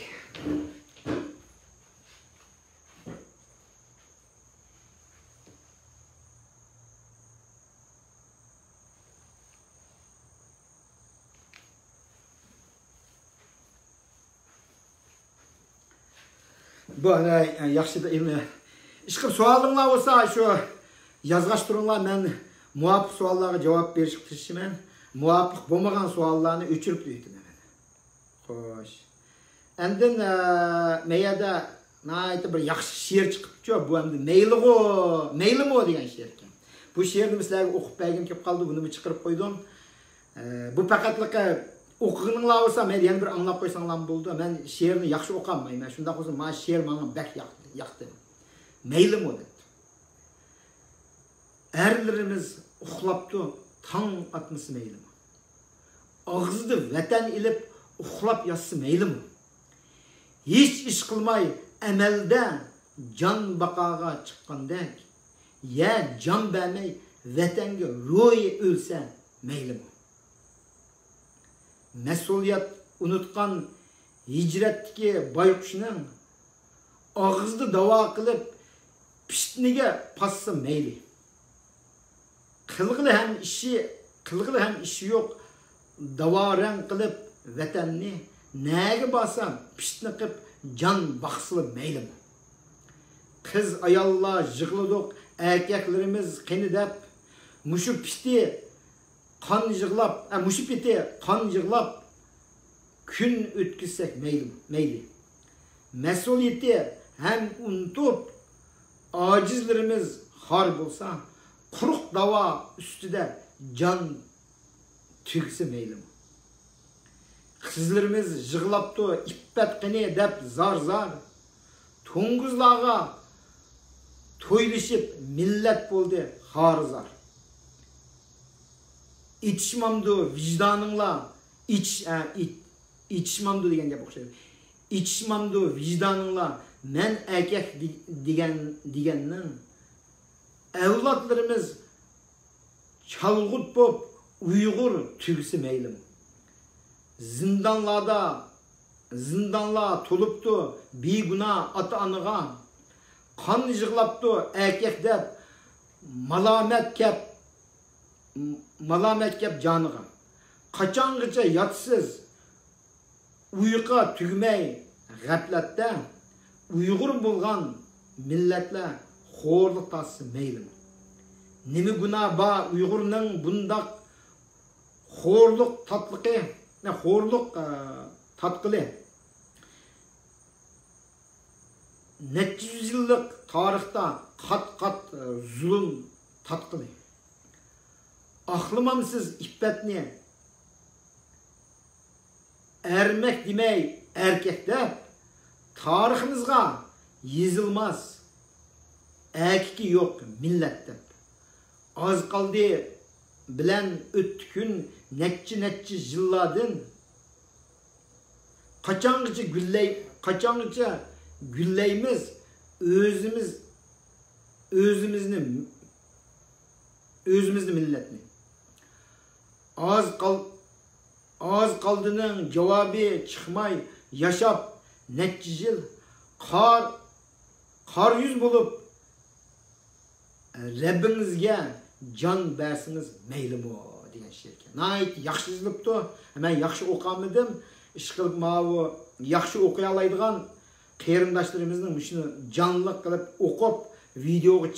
Bu yaxshi da ilmi. Ishqib savolinglar bo'lsa, shu yozg'ach turinglar, men muvofiq savollarga javob berishga tirishman. Muvofiq bo'lmagan savollarni o'chirib qo'yaman. Xo'sh. Endi meyada nayta bir yaxshi she'r chiqibdi, bu endi meylimi degan she'r ekan. Bu she'rni sizlarga o'qib bergim kelib qoldi, buni chiqarib qo'ydim. Bu faqatliq o'qiganinglar bo'lsa, men yana bir anglab qo'ysanglar bo'ldi. Men she'rni yaxshi o'qamayman. Shunday bo'lsa, men she'r menga bak yoqdi. Meylimi dedi. Erlerimiz uxlaptı, tang atması meylimi. Ağızda vatan ilip uxlap yatsı meylimi. Hiç iş kılmay emelde can bakağa çıkkandek, ya can vermey vatanga ruhi ölse meylimi. Mesuliyet unutkan hicretteki baykuşunun ağızda dava kılıp piştiniga passa meyli. Kılgılı hem işi yok. Davaran kılıp vatanni nege basam piştini kılıp can baksılı meylim. Kız ayalla jıgladık, erkeklerimiz keni dep, muşu pişti kan jıglap, muşu piti kan jıglap gün ötküsek meyli. Mesuliyeti hem unutup acizlerimiz har bulsa, kuruk dava üstüde can tüksü meylim. Kızlarımız jıglaptı, ippet kini dep zar. Tonguzlağa toylışıp millet buldu har zar. İçmamdı vicdanınla içmamdı degen gap okşaydı. İçmamdı vicdanınla men erkek degennin evlatlarımız çalgıt bop Uygur tügüsü meylim. Zindanla toluptu biguna ata anıga kan jıglaptı erkek dep malamet kep canıga. Kaçangıca yatsız uyqa tügmey gaflatda Uygur bulgan milletler horluk tası meylim. Nimi guna ba Uygur'nın bundak horluk tatlıqı ne horluk tatqılı neçe yüzyıllık tarihta kat zulüm tatqılı aklımamsız iffetni ermek demey erkekler tarihimizga yazılmaz erkeki yok millette az kaldı bilen ötkün netçi yılladın kaçangıca gülleyimiz özümüzni milletini az kaldının cevabı çıkmay yaşap netçi yıl kar yüz bulup Rabbinizge can bersiniz meylim o degan şirke. Nayt yaxshi yozilibdi. Men yaxshi o'qamadim. Ish qilib ma'vu yaxshi o'qiy oladigan qarindoshlarimizni shuni jonli qilib o'qib videoga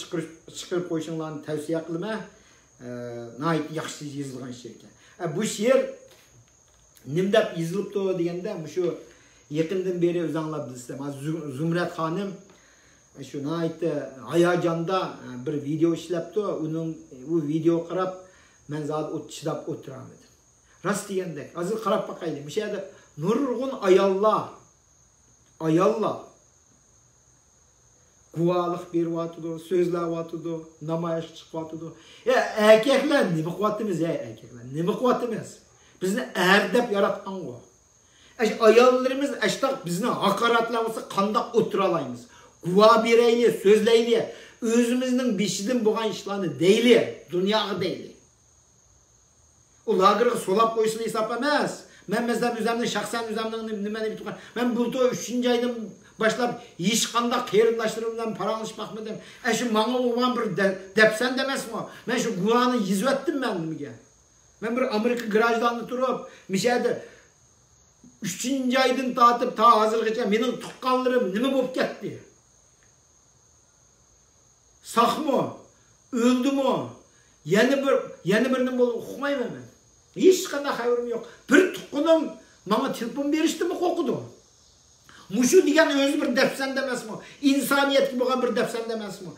chiqarib qo'yishinglarni tavsiya qilaman. Nayt yaxshi yozilgan şirke. Bu she'r nimdab yozilibdi deganda shu yaqindan beri o'zinglar bilsizlar. Zumrat xonim şu naytı ayajanda bir video işlepti. O video qarab men zat chidab o'tiramadim. Rast degandek, azil qarab baqayli. Bu yerda nurg'un ayollar guvohlik beryapti, so'zlayapti, namoyish chiqyapti. Erkaklar nima qilyapmiz, erkaklar? Nima qilyapmiz? Bizni erdab yaratgan o. Ayollarimiz ashtaq bizni haqoratlamasa qandoq o'tira olamiz? Guva bireyli, sözleyli, özümüzün beşidin boğan işlerini deyli, dünyaya deyli. O lagırı solap koyusunu hesaplamaz. Ben mesela üzemden, şahsen üzemden nimeni bir tukan. Ben burada 3. aydan başlayıp hiç kanda kıyırlaştırımdan paralaşmakmadım. Şu mağıl olan bir depsen demez mi? Ben şu guvanı yüzü ettim ben mi? Ben bir Amerika garajdan durup, mişeydi 3. aydan dağıtıp ta hazırlıkça benim tukkanlarım nime bulup gitti? Saq mı? Öldü mü? Yeni birinin bolup okumayım hemen. Hiç qanday haberim yok. Bir tuqqunum bana telefon berişti mi qo'rqidi. Muşu degan özü bir depsen demez mi? İnsaniyet gibi olan bir depsen demez mi?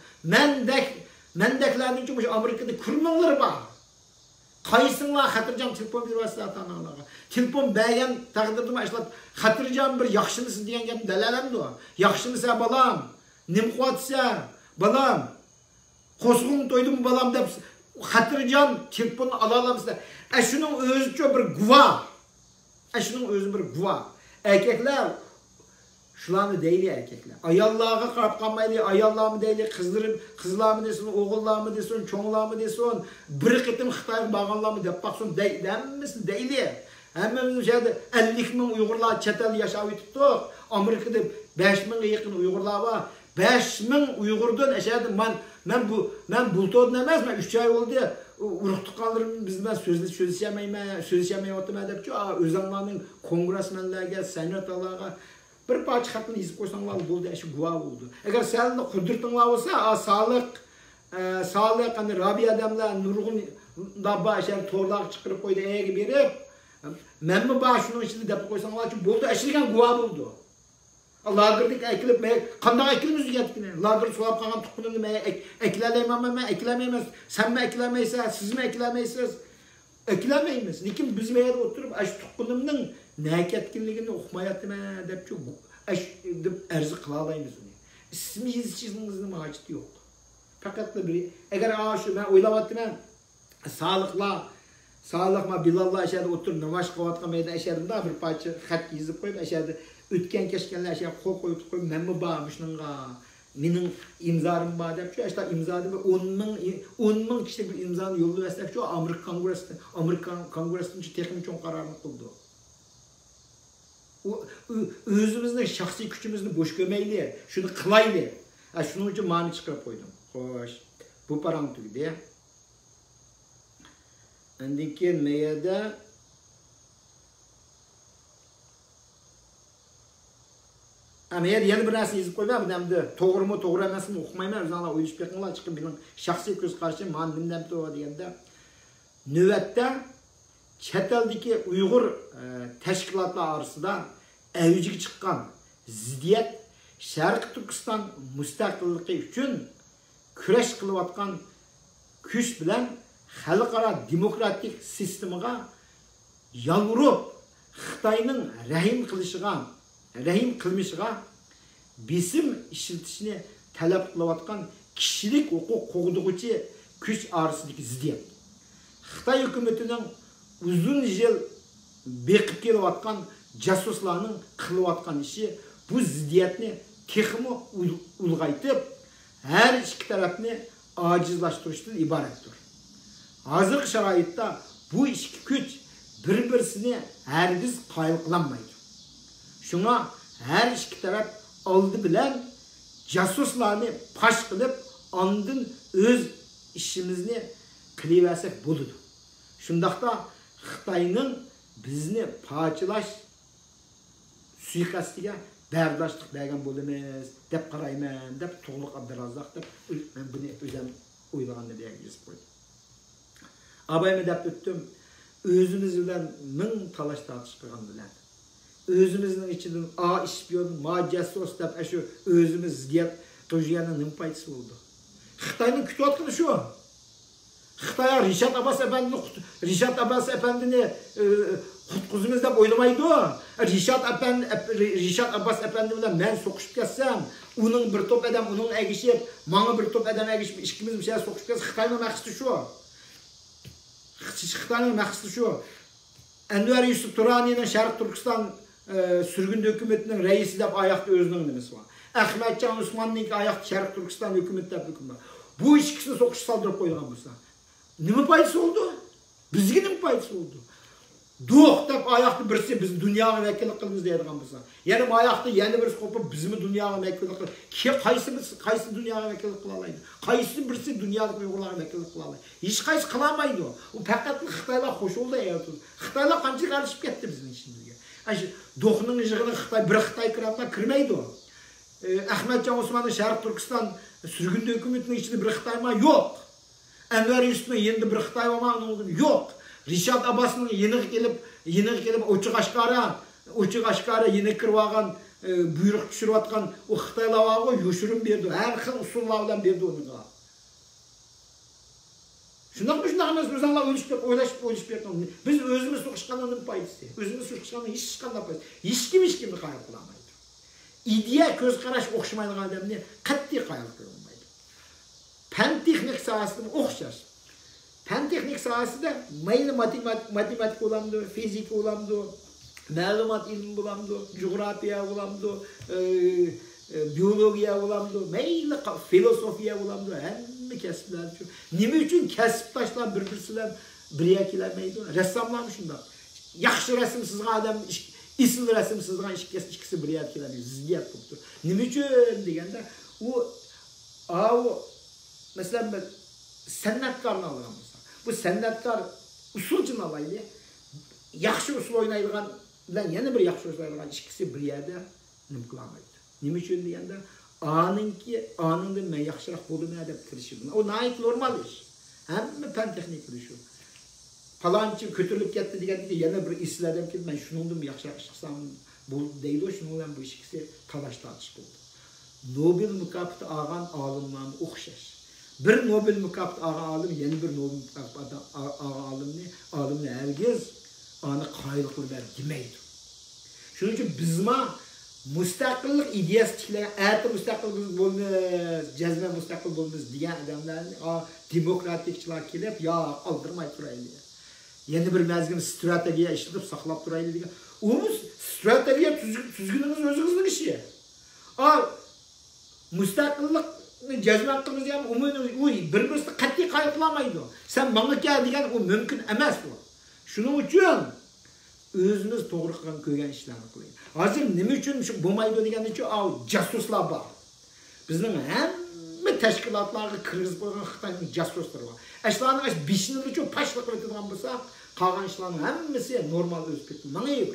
Mendeklerinin için şu Amerika'da kurmanları var. Qaysınlar xatirjam telefon beribsiz ata-onalarga. Telefon bergan taqdirda ashlat xatirjam bir yaxshimisiz degan gap dalalamdi o. Yaxshimisa balam? Nim qilyapsan? Balam qo'sqin to'ydim balam deb xatirjam telefonni ola olamsizlar. Shuning o'zicha bir guvoh. Shuning o'zi bir guvoh. Erkaklar shularni deyli erkaklar. Ayollarga qarab qolmaydi, ayollarmi deyli, qizlarmi desin, o'g'illarmi desin, cho'nglarmi desin, bir qitim Xitoyga borganlarmi deb baqsin deymisin deyli. Hammamiz o'shada 50 ming Uyg'urlar chet elda yashab o'tibdi. Amerikada 5 mingga yaqin Uyg'urlar bor. 5 ming Uyg'urdan ashadi men bultodun emasman 3 oy bo'ldi urug' tuqqanlarim biz bilan so'zlashamayapman debchi o'zinglarning kongressmenlarga senatlarga bir parcha xatni yozib qo'ysanglar bo'ldi shu guvoh bo'ldi. Agar sizlarni qudurtinglar bo'lsa Saliq qani Rabi odamlar nurg'un dabba ashar to'rlarga chiqarib qo'ydi ega berib menmi bor shuning ichida deb qo'ysanglar bo'ldi ashligan guvoh bo'ldi. Lagırdık ekilip qanday ekilimiz degetkin. Lagır sulap qalgan tuqqunumni men eklelemem, eklemeymiz. Sen mi eklemeysen, siz mi eklemeysiz? Eklemeymiz. Lekin biz bu yerda o'tirib, ash tuqqunumning naketkinligini o'qimayaptimi debchi, ash deb arz qila olamiz uni. İsmingiz chizingizni hojati yo'q. Faqat bir agar shu men o'ylayapman, Sağlıqma Bilallah aşağıda oturup namaş kılayotgan meyda aşağıda bir parça xat yazıp koyup aşağıda ötken keşkenler aşağıda kol koyup koyup men mi bar şununga mening imzarım var dep şu aşağıda imzadı 10 ming kişilik bir imzanı yollu versek şu Amerikan Kongresi'nin texnik çoğun kararını kıldı. Özümüzün şahsi gücümüzü boş gömeyli, şunu kılaylı. Şunun için mani çıkarıp koydum. Hoş. Bu param tüydü ya. Ondan keyin meyada Amir yana bir narsa yozib qo'yman, hamda to'g'rimi, to'g'ri emasmi o'qimayman, o'zinglar o'ylashib beqinglar, chiqib mening shaxsiy ko'z qarashim, men nimdan to'g'ri deganda navbatda chet eldagi Uyg'ur tashkilotlar orasida avjiga chiqqan ziddiyat Sharq Turkiston mustaqilligi uchun kurash qilayotgan kuch bilan xalqaro demokratik sistemaga yalvurib Xitoyning rahim qilmishiga besim ishlatishni talab qilayotgan kishilik huquq qo'g'dug'uchi kuch orasidagi ziddiyat. Xitoy hukumatining uzun yil beqib kelayotgan jasuslarning qilayotgan ishi bu ziddiyatni texmi ulg'aytib, har ikki tarafni ojizlashtirishdan iboratdir. Hozirgi sharoitda bu ikki kuch bir-birini hargiz qoyil qilolmaydi. Şuna her iki taraf aldı bilen casuslarını paş kılıp andın öz işimizni kılıversek buludu. Şundakta Xitayning bizni parçalaş suikastiga berdashlik bergan bo'lamiz deb qarayman deb To'g'liq Abdurazzoq deb men buni o'zim o'ylaganda deb yozib qo'ydim. Abaymi deb o'tdim. O'zimiz bilan ming talash tortish qilgan bilan özümüzün içinden ispiyon, casus dep şu özümüz ziddiyat qilganning nima foydasi bo'ldi? Xitoyning kutayotgani shu. Xitoy Rishad Abbas Efendi'ni qutquzimiz deb o'ylamaydi. Rishad Abbas Efendi bilan men so'qishib ketsam, uning bir top odam uning egishib, menga bir top odam egishib, ikkimiz bir şey so'qishib ketsak, Xitoyning maqsadi shu. Xitoyning maqsadi shu. Enver Yusuf Turani'nin Sharq Turkiston sürgün hükümetinin reisi dep ayakta özünün nimesi var. Ahmetcan Osmanlı'nın ayakta Sharq Turkiston hükümeti dep hüküm var. Bu ikisini sokuş saldırıp koyduğun bulsa. Nima faydası oldu? Bizge nima faydası oldu? Doğuk dep ayakta birisi biz dünyanın vekillik kılımız deydiğen bulsa. Yani ayakta yeni birisi kopup bizimi dünyanın vekillik kılımız. Ki kaysı dünyanın vekillik kılalaydı? Kaysı birisi dünyanın Uygurların vekillik kılalaydı? Hiç kaysı kılamaydı o. O fakat Xitaylar hoş oldu ya. Xitaylar kançı karışıp gitti bizim için. Doğunun yığını Xitay, bir Xitay kıramına kirmeydi o. Ahmetcan Osman'ın Sharq Turkiston sürgün hükümetinin içinde bir Xitay mı? Yok. Enver Yusuf'un yerinde bir Xitay mı? Yok. Rishad Abbas'ın yeni gelip Oçuk Aşkara yeni kırvagan buyruk düşürüp atkan o Xitaylar var o yoşurum berdi. Her xil usullardan berdi onu. Şundan emas o'zinglar o'ylashib berdim. Biz o'zimiz so'qishganning foydasi. O'zimiz so'qishganning hech qanday foydasi. Hech kimni qayil qilmaydi. Ideya ko'z qarash o'xshamaydigan odamni qat'iy qayil qilmaydi. Fan texnik sohasida o'xshash. Fan texnik sohasida mayli matematik bo'lamdi, fizika bo'lamdi, ma'lumot ilmi bo'lamdi, jo'grafiya bo'lamdi, biyologiya bo'lamdi, mayli filosofiya bo'lamdi, hamma kasblar shu. Nima uchun kasbdoshlar bir-birsidan birga kelmaydi? Rassamlar shunda. Yaxshi rasm chizgan odam, isl rasm chizgan ikkisi birga keladi, ziddiyat bo'lib turadi. Nima uchun deganda, masalan bir san'atkorni olgan bo'lsa, bu san'atkor usulchini olaylik. Yaxshi usul o'ynaydigan bilan yana bir yaxshi o'ynaydigan ikkisi bir yerda nima qilmaydi. Nima uchun deganda, anından men yaxshiroq bo'laman deb kirishim. O nayt normal ish. Hamma fan texnikasi shu. Falanchi ko'tarilib ketdi deganda yana bir isladam ki men shuningdan yaxshiroq ish qilsam bo'ldi deydi. Shuning bilan bu ikkisi talash tortish bo'ldi. Nobel mukofoti olgan olimlarni o'xshash. Bir Nobel mukofoti olgan olim yana bir Nobel mukofoti olgan olimni hargiz ani qoyil qilib demaydi. Shuning uchun bizma mustaqillik ideyasi tiklangan, ati mustaqil bo'lmiz, jazman mustaqil bo'lmiz degan odamlarni demokratikchilar kelib, yo oldirmay turaylik. Yeni bir mezgin stratejiya işletip saklap duraylı degan. O stratejiya tüzgününüz özünüzün işi. Müstakillik cezmen qilmasa ham u bir-birini qat'iy qaytlamaydi. Sen menga kel degan u mumkin emas bu. Shuning uchun o'zimiz to'g'ri qilgan ko'rgan ishlarni qiling. Hozir nima uchun shu bo'lmaydi deganicha jasuslar bor. Bizning hamma tashkilotlarga kirgizib qo'ygan Xitoyning jasuslar bor. Ashlarning 5 uchun pashla qilib turgan bo'lsa, qolgan ishlarning hammasi normal o'zib ketdi. Menga yo'q.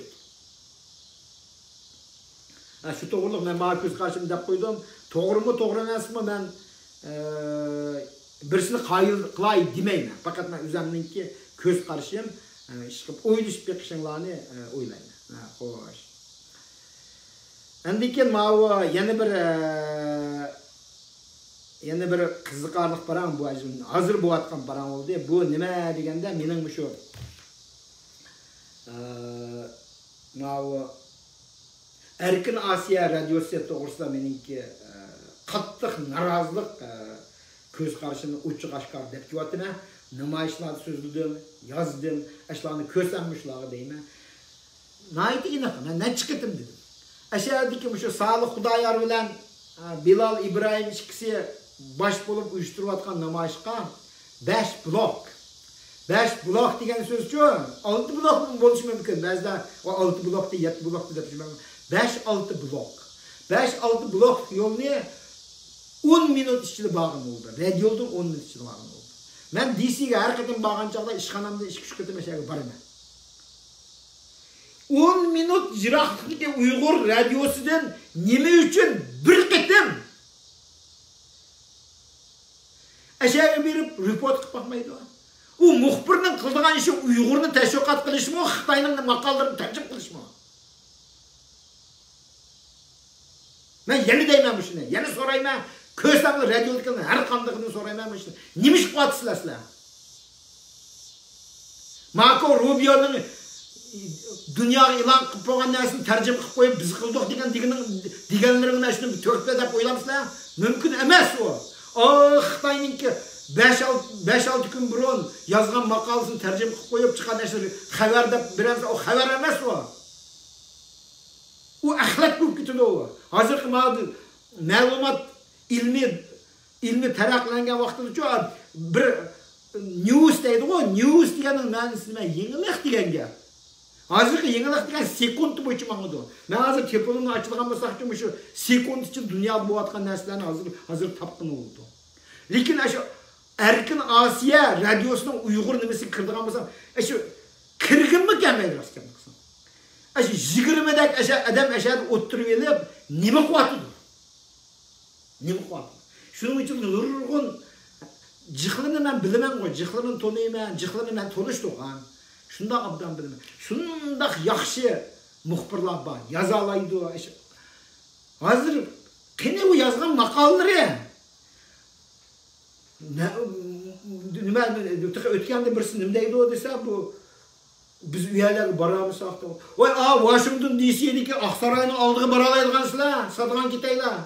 Şu to'g'riliq men Markus qarshim deb qo'ydim. To'g'rimi, to'g'ri emasmi men birisini qayil qilay demayman. Faqat men o'zimningki ko'z qarashim, ishqib o'ylashib beqishinglarni o'ylayman. Xo'sh. Endi keyin yana bir qiziqarli param bu hozir bo'layotgan param bo'ldi. Bu nima deganda mening shu Erkin Asiya radyosu to'g'risida meningki qattiq norozilik ko'z qarashini uchiq oshkor deb qilyapman. Namoyishlar so'zladim, yozdim, ashlarni ko'rsamishlarga deyman. Nayt iniq, men necha qitim dedim. Ashadiki shu Salih Xudoyor bilan Bilal Ibrohim ikkisi bosh bo'lib uyushtirayotgan namoyishga 5 blok. 5 blok degan so'z-ku 6 blok bo'lishi mumkin. Ba'zida 6 blokda 7 blok deb tushunman. 5-6 blok. 5-6 blok yo'lni 10 minut ichida borgan bo'ldi. Radioda 10 minut ichida borgan bo'ldi. Men DC'ga har qatim borgan chog'da ishxonamda 2-3 qatim o'shaga boraman. 10 minut jiroqlikdagi Uyg'ur radiosidan nima uchun bir qatim o'shaga berib report qilib qo'ymaydi? U muxbirning qildigan ishi Uyg'urni tashviqot qilishmi, Xitoyning maqollarini tarjima qilishmi? Men yana deyman shuni. Yana so'rayman. Ko'rsamlar radioliklarni har qandaygini so'rayman shuni. Nima ish qilyapsizlar sizlar? Marco Rubio'ning dunyoga e'lon qilib qo'ygan narsani tarjima qilib qo'yib biz qildik deganlarini shuni to'rtda deb o'ylamsizlar? Mumkin emas u. Xitoyningki 5-6 kun burun yozgan maqolasini tarjima qilib qo'yib chiqqan narsa xabar deb bersa, o xabar emas u. U axlat bo'lib ketadi u. Hozirgi ma'lumot ilmi taraqqiylangan vaqtida bir news deydi o, news deganing ma'nosi nima? Yangilik degan gap. Hozirgi yangilik degan sekund bo'yicha ma'noda. Men hozir telefonimni ochilgan bo'lsa-chi, shu sekund ichida dunyoda bo'layotgan narsalarni hozir topqin bo'ldi. Lekin shu Erkin Asiya radiosining Uyg'ur nimasi kirdigan bo'lsa, shu kirginmi kelmaydi rostdan. Aşı 20 dak adam aşağıda oturup elip nima qilyapti? Nima qilyapti? Shuning uchun nurg'un jihlini men bilaman qo'y, jihlini to'nayman, jihlini men to'lishtirgan. Shunda obdan bilaman. Shunda yaxshi muxbirlar bor, yoza oladi. Hozir qani u yozgan maqolalari nima o'tganda birisi nima deydi desa bu biz uylarga boramiz haqda. Voy, Washington DC'dagi Aqsaroyning oldiga bora oladigansizlar, sotgan ketaylar.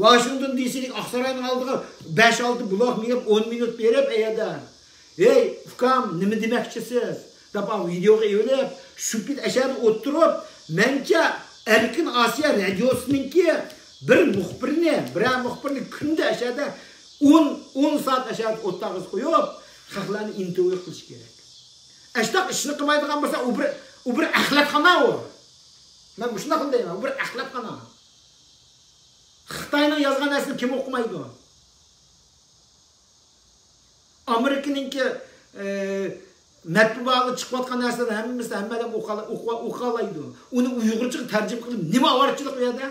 Washington DC'dagi Aqsaroyning oldiga 5-6 blok minib 10 minut berib ayada. Ey, ukam, nima demoqchisiz? Deb videoga yo'lib, shu pit ashar o'tirib, mencha Erkin Asiya radiosiningki bir muxbirni kunda ashada 10 soat ashar o'tag'iz qo'yib, xalqlarni intervyu qilish kerak. Ashtaq ishni qilmaydigan bo'lsa, u bir axlatxona u. Men shunday deyman, u bir axlatxona. Xitoyning yozgan narsani kim o'qimaydi? Amerikaninki matbuotga chiqayotgan narsalarni hammasi hammadan o'qalaydi. Uni Uyg'urchaga tarjima qilib nima avorchilik u yerda?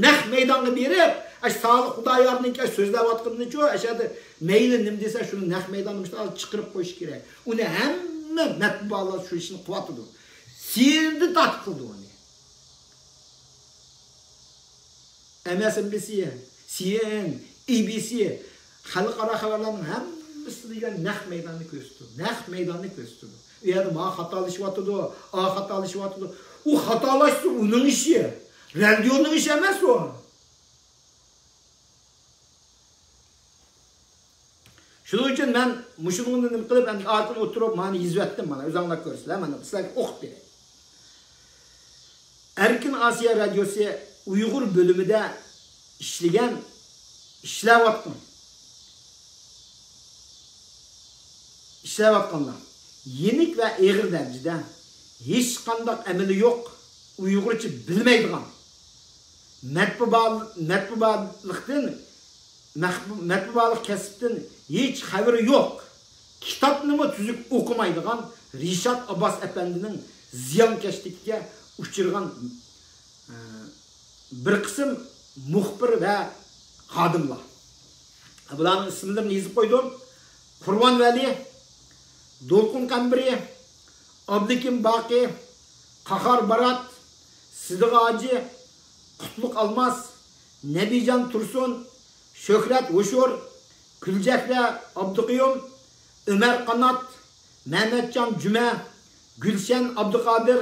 Naq maydonga berib, Salih Xudoyorninki so'zlayotganini-ku, ashada mayli nim desa shuni naq maydonga chiqarib qo'yish kerak. Uni hamma matbuotlar shu ishni qilyapti. Sendi tatqildi uni. MSNBC, CNN, ABC, xalqaro xabarlarning hammasi degan naq maydonni ko'rsatdi. Naq maydonni ko'rsatdi. U yerda ma xatolashyapti, xatolashyapti. U xatolashsa uning ishi. Radioning ishi emas u. Şunun için ben muşulunu nima qilib, endi arqin o'tirib, meni yizvatdim mana, o'zinglar ko'rsizlar, mana sizlarga o'qib berey. Erkin Asiya radiosi Uyg'ur bölümünde işlagan, ishlayotganlar. Yenik ve ağır derecede hiç qandaq ameli yok, Uyg'urcha bilmaydigan. Matbualık kasbdan hiç haberi yok. Kitapını mı tüzük okumaydigan Rişat Abbas Efendi'nin ziyankeşlikке uçurgan bir kısım muhbir ve xadimlar. Bularning ismlarini yozib qo'ydim. Qurban Vali, Dolqun Qambiri, Abdikim Baqi, Qahar Barat, Sidiq Hoji, Qutluk Almas, Nebijan Tursun, Şöhret Hoşur, Gülcekre Abdüqiyum, Ömer Kanat, Mehmetcan Cüme, Gülşen Abdüqadir,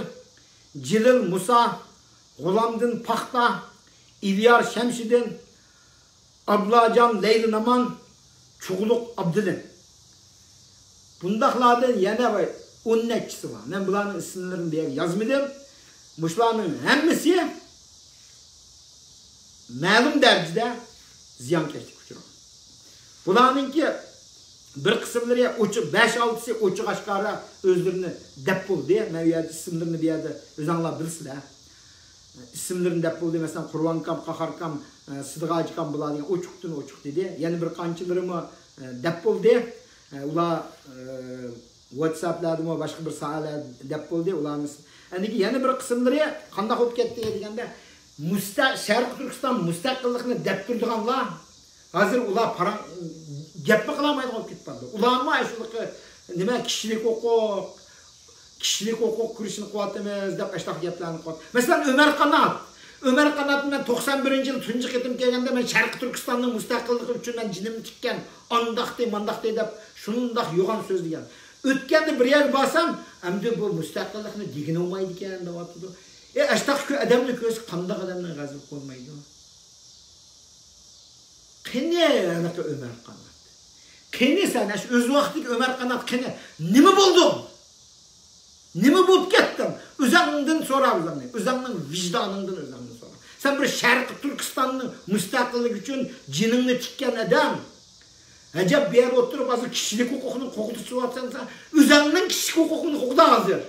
Cilil Musa, Gulamdin Paxta, İlyar Şemşidin, Ablacan Leyli Naman, Çuğuluk Abdilin. Bundaqlardan yana 10 neçisi var. Ben bularning isimlerini bir yazmadım. Muşlarning hemmisi ma'lum derecede ziyankeşlik uçurgan. Bularninki bir kısımları 5-6'sı oçuk aşkara özlerini dep buldu. Ben bu yerde isimlerini bir yerde özanglar bilsizler. İsimlerini dep buldu. Mesela Kurban Kam, Qahar Kam, Sidiq Hoji Kam bular oçuktan oçuk dedi. Yani bir qanchalarımı dep buldu. Ular WhatsApp'larda mı başka bir sahalar dep buldu. Ularning endiki yana bir kısımları qandaq bo'lib ketdi deganda Sharq Turkiston mustaqillikni dep turganlar hozir ular gapni qilolmaydi bo'lib ketdi. Ularni ashulaqi nima kishilik huquq kurishini qilyapmiz deb ashtaq gaplarni qilyapti. Masalan Ömer Kanat'ın ben 91 yıl tunji ketim kelganda men Sharq Turkistonning mustaqilligi uchun men jinimni tikkan, mandaqday deb shundoq yo'g'on so'z degan. O'tganda bir yer borsam, endi bu mustaqillikni degini olmaydi ekan deyapti. Ashtaq odamni ko'rsa qanday odamni g'azab qo'ymaydi. Qani anaqa Ömer Kanat. Qani sen shu o'z vaqtida Ömer Kanat qani nima bo'ldi? Nima bo'lib ketdim? O'zingdan so'ra o'zingni. O'zingning vijdoningdan o'zingni so'ra. Sen bir Sharq Turkistonning mustaqilligi uchun jiningni tikkan odam. Acab bir yer o'tirib hozir kishilik huquqini qo'g'dishyapsan, o'zingning kishilik huquqini qo'g'da hozir.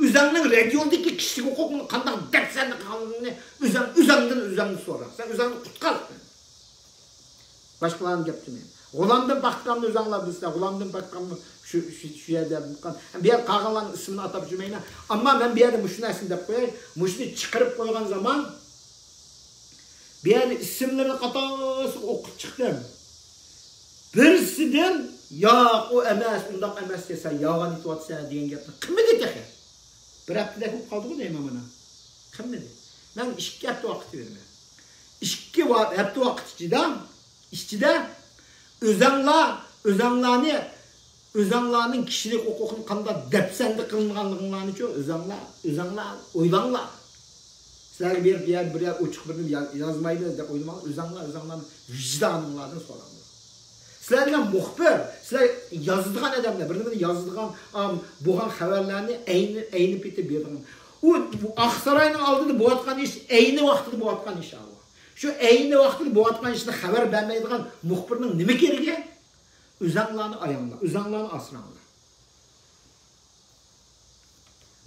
O'zingning radiodagi kishilik huquqini qanday depsanni qilganini o'zingdan so'ra. Sen o'zingni qutqar. Başkalarını gapirmayman. G'ulamdin Paxtamni o'zinglar bilsizlar. G'ulamdin Paxtamni şu yerda bo'lgan. Bir yer qolganlarning ismini atab жүрmayman. Ammo men bu yerda mushuni narsani deb qo'yay. Mushuni chiqarib qo'ygan zaman bir yer ismlarini qatosi o'qib chiqdim. Birisidan yo'q, o emas, undoq emas desa, yolg'on aytyapsan degan gapni qilmadi texe. Bir haftada ko'p qoldi-ku deyman mana. Qilmadi. Men 2 hafta vaqt berdim. 2 hafta vaqt ichida o'zanglarning kishilik huquqini qanday depsanda qilinganliklarini-chi o'zanglar o'ylanglar. Sizlarga bir yer ochiq bir yozmaydi deb o'ylamang, o'zanglar vijdoninglardan so'ranglar. Sizlar degan muxbir, sizlar yozadigan odamlar, bir-birini yozadigan bo'lgan xabarlarni ayni petib bergan. U Aqsaroyning oldida bo'layotgan ish ayni vaqtida bo'layotgan ish. Şu ayni vaqtida bo'layotgan ishni xabar bermaydigan muxbirning nima keragi? O'zanglarni ayanglar, o'zanglarni asranglar.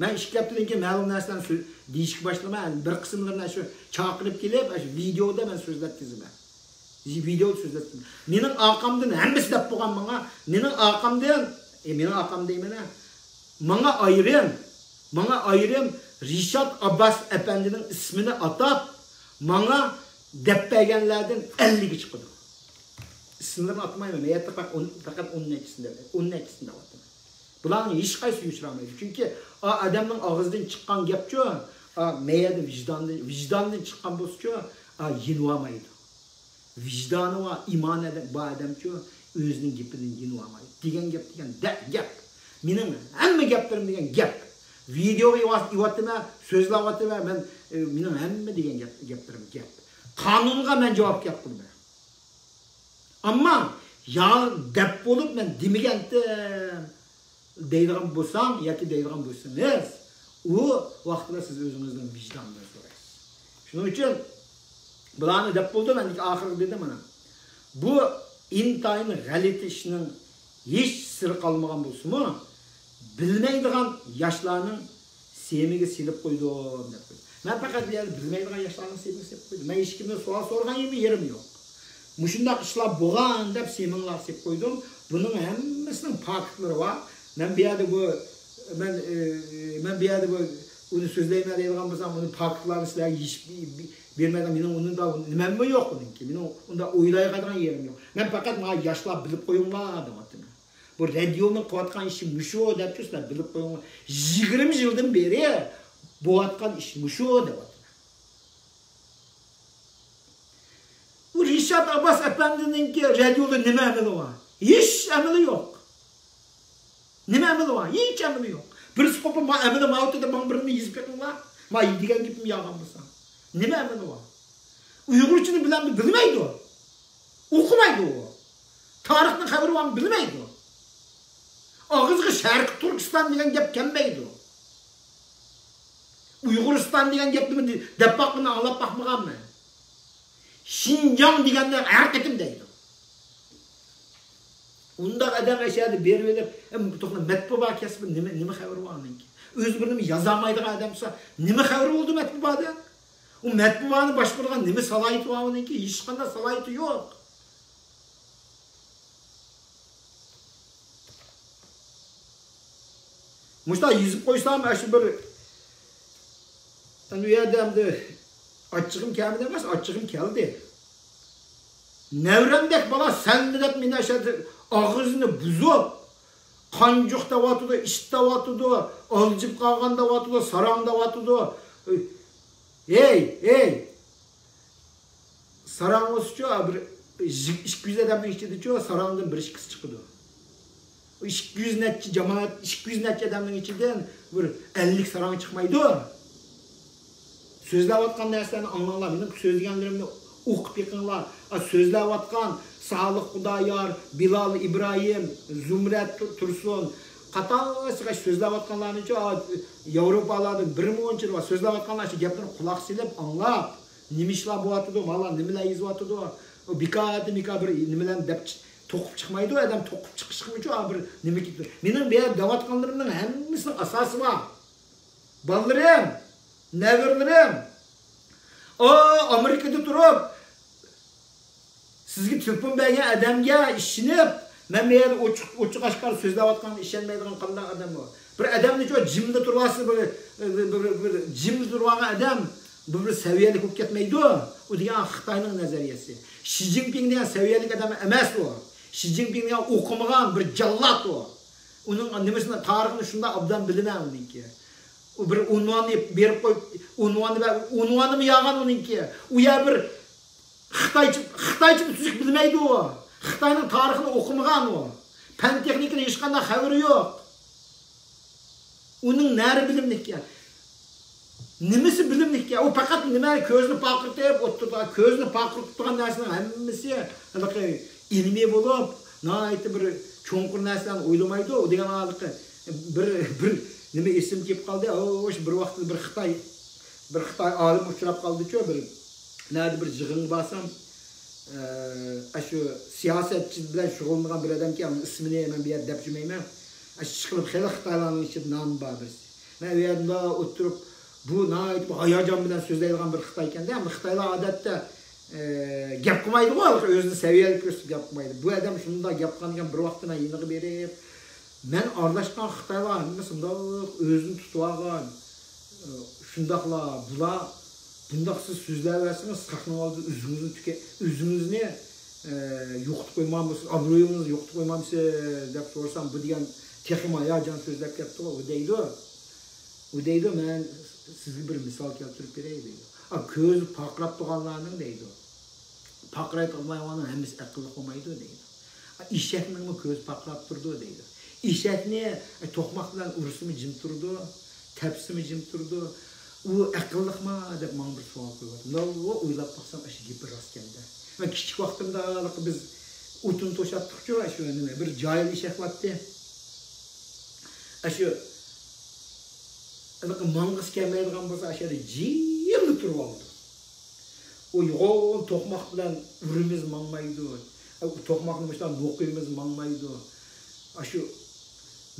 Men 2 haftadan keyin ma'lum narsalarni deyishga boshlaman. Bir qismlarini shu chaqirib kelib, shu videoda men so'zlab kezaman. Video so'zlab. Mening aqamdan hammasi deb bo'lgan menga, mening aqam deyman. Menga ayrim Rişat Abbas Efendi'nin ismini atab, menga deb berganlardan 50 chiqdi. İsimlerini atmayman. Meyette fakat onun ekisinde. Bularning hech qaysi uchramaydi. Chunki odamning og'zidan chiqqan gapchi, meyada vijdondan chiqqan bo'lsa-chi, yinolmaydi. Vijdoni va imoni bu odamchi o'zining gapidan yinolmaydi. Degan gap. Mening hamma gaplarim degan gap. Videoga yozayotman, so'zlayotman, men mening hamma degan gaplarim gap. Qonunga men javob gap qilmayman. Ama Ya dep bolup men demigendim deydigan bolsam yoki deydigan bolsangiz, u vaqtida siz o'zingizdan vijdonda so'raysiz. Shuning uchun bularni dep bo'ldim, endi oxirgi dedim mana. Bu intayin g'alati ishning hech siri qolmagan bo'lsa-mu, bilmaydigan yoshlarning semiga silib qo'ydim deb qo'ydim. Men faqat bilmaydigan yoshlarning semiga silib qo'ydim. Men hech kimdan savol so'ragan yerim yo'q. Mushundaq ishlar bo'lgan deb seminlar silib qo'ydim. Buning hammasining faktlari var. Men bu yerda bu uni so'zlayman deydigan bo'lsam, uni faktlarni sizlarga hech bermadim. Mening unda nimam yo'q buningki. Mening unda o'ylaydigan yerim yo'q. Men faqat mana yoshlar bilib qo'yinglar deyapman. Bu radioning qilayotgan ishi mushu deb sizlar bilib qo'yinglar. 20 yildan beri bo'layotgan ish mushu deyapman. Bu Rishad Abbas efendininki radioda nima amali var? Hech amali yo'q. Nima amali var? Hech amali yo'q. Bir skopı amali mavtida men birini yezib ketinglar. Men degan gapim yolg'on bo'lsa. Nima amali var? Uyg'urchani bilanmi bilmaydi u. O'qimaydi u. Tarixning xabari var bilmaydi u. Og'izga Sharq Turkiston degan gap kelmaydi u. Uyg'uriston degan gapni deb baqmini anglab baqmaganman. Şinjan deganlar har ketim deydi. Unda adam aşağıda berib, to'g'ri matbuot kasbi nima xabar borninki? O'z birini yozamaydigan odamsa, nima xabar bo'ldi matbuotda? U matbuotni boshqargan nima salohiyati borninki? Hech qanday salohiyati yo'q. Mushta yezib qo'ysam, shu bir u yerda açığım kelmedi emas, açığım keldi. Nevremdek bala sendidep meni aşağı ağzını buzup, qancıq da vatıdı, iş da vatıdı, alcıp qalğan da vatıdı, sarang da vatıdı. Ey! Sarang olsun bir 200 adamın içinde sarangdan bir kız çıkıdı. 200 netçi cemaat, 200 netçi adamın içinden bir 50 sarang çıkmaydı. Sözləvatqan nərsəni anlarlar, benim sözləyənlərimni oxub yıqınlar. Sözləvatqan Salih Xudayar, Bilal İbrahim, Zümrət Tursun, qatalısıqa sözləvatqanlarını Avropalardan bir monçır var. Sözləvatqanlar gəpini qulaq silib, anlap, nimişlər bu atıdı, valla nimələr izib atıdı. O bikatı bir nimələr dəb toqub çıxmaydı, o adam toqub çıxmışı bir nimə getdi. Benim belə davatqanlarımın həmmisinin asası var. Ballarım, neverlerim. O Amerika'da durup sizge telefon bergen adamga işinip men meğer oçuk aşkar sözlevatkan işenmeydiğin qanday adam o. Bir adam ne çok jimde turvası bir jimde turvagan adam bir seviyelik olup ketmeydi o. O degan Xitoyning nazariyasi. Xi Jinping degan seviyelik adam emas o. Xi Jinping degan o'qimagan bir jallat o. Uning nimasini tarixini shunda obdan bilaman uningki. O bir unvanı berip qo'yib, unvanı mı yağan onunki? O ya bir Xitoycha tuzuk bilmaydi o. Xitoyning tarixini o'qimagan o. Fan texnikani hech qanday xabari yo'q. Uning nari bilimlik ya. Nimasi bilimlik ya? O faqat nima ko'zni paqirtib o'ttirdi. Ko'zni paqirtib turgan narsaning hammasi ilmiy bo'lib, nihoyatda bir cho'nqur narsalarni o'ylamaydi. O degan haliqi bir nima esim kelib qoldi. O'sha bir vaqtda bir Xitoy olim uchrab qoldi-ku, bir nerede bir yig'in borsam, shu siyosatchi bilan shug'ullanagan bir odamki, ismini men bu yerda deb yurmayman. Chiqib xeyli Xitoylarning ichida nom bor birisi. Men bu yerda o'tirib bu nihoyat hayajon bilan so'zlaydigan bir Xitoy ekanda, ham Xitoylar odatda gap qilmaydi-ku, o'zini saviyali ko'rsatib gap qilmaydi. Bu odam shunday gap qilgan bir vaqtda men yig'ib berib, men aralashgan Xitoylar shunday o'zini tutib olgan, shundaqlar bular bundaq siz so'zlayversiniz, sahnaning oldida o'zingizni yo'qotib qo'ymaysiz, obro'yingizni yo'qotib qo'ymaysiz deb so'rasam, bu degan texnik hayajon so'zlab ketdi, u deydi, men sizga bir misol keltirib beray deydi. Ko'z paqrab turganlarning deydi. Paqray turmayotganning hammasi aqlli qolmaydi deydi. Eshakning ko'z paqrab turdi deydi. Eshakni to'qmoq bilan ursimi jim turdi, tepsimi jim turdi. U aqlliqmi deb men bir savol qo'ydim. O o'ylab baxsam, shu gap rost keldi. Men kichik vaqtimda biz Utun toşattıkça şu nima bir joyil ish qilibdi. Shu mang'is kelmaydigan bo'lsa, ashada jiyilib turib oldi. O yo'g'on to'qmoq bilan urimiz mangmaydi. To'qmoqni bo'shdan o'qiymiz mangmaydi. Shu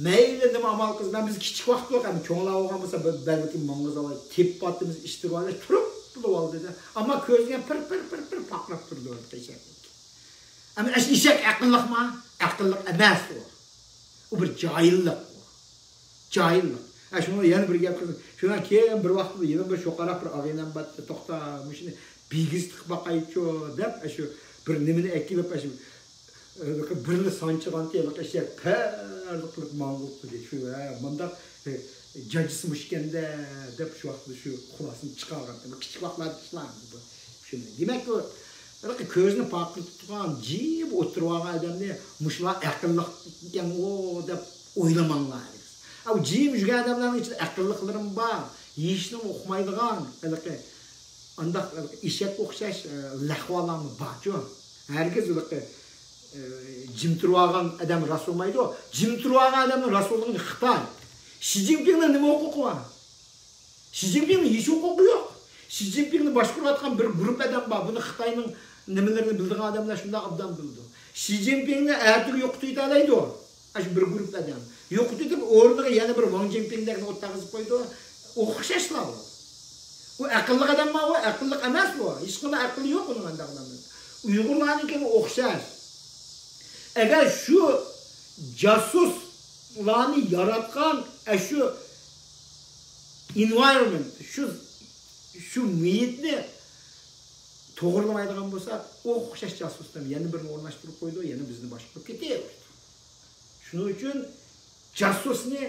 mayli nima amal qilib, men biz kichik vaqt yo'q, ham cho'nglab olgan bo'lsa, balki mang'iz olay, tep patimiz ishtirib olay, turib oldi. Ammo ko'zga pir paqlab turdi o'rtacha. Ama eşek akıllık mı? Akıllık emas o. O bir cahillik o. Cahillik. Şunu yani bir gap kızım. Şuna keyin bir vaqt yana bir şoqaraq bir ağaydan battı. To'xta, muşini bigizlik baqayço deb şu bir nimani ekilib shu birni sanchigan tiylik eşek parliqlik mang'uldi dedi. Shu bunda jajisi mushkanda deb shu vaqt shu xulasini chiqargan. Kichik vaqtlarda ishlardi bu. Shuni. Demak bu ko'zni paqli tutgan, jib o'tirib olgan odamni mushlar aqlliq ekan o deb o'ylamanglar. Au jib yurgan odamlarning ichida aqlliqlarim bor, yeyishni o'qimaydigan, andaq eshak o'xshash lahvolarni bor-ku. Herkes jim turib olgan odam rasul olmaydi. Jim turib olgan odamning rasulligi Xitoy. Xi Jinpingning nima huquqi bor? Xi Jinpingning hech huquqi yo'q. Xi Jinpingni boshqarayotgan bir guruh odam bor. Buni Xitoyning nimalarni bildigan odamlar shunday obdan bildi. Xi Jinpingni ertaga yo'qotib oladi o. Shu bir guruh odam. Yo'qotib o'rniga yana bir Wang Jinpinglarni o'tqazib qo'ydi. O'xshashlar. U aqlli odam emas, u aqlli emas bu. Hech qanday aqli yo'q uning odamlarning. Uyg'urlarniki o'xshash. Agar shu jasuslarni yaratgan shu environment, shu muhitni to'g'rilamaydigan bo'lsa, o'xshash jasusdan yana birini o'rnashtirib qo'ydi, yana bizni boshqarib ketaverdi. Shuning uchun jasusni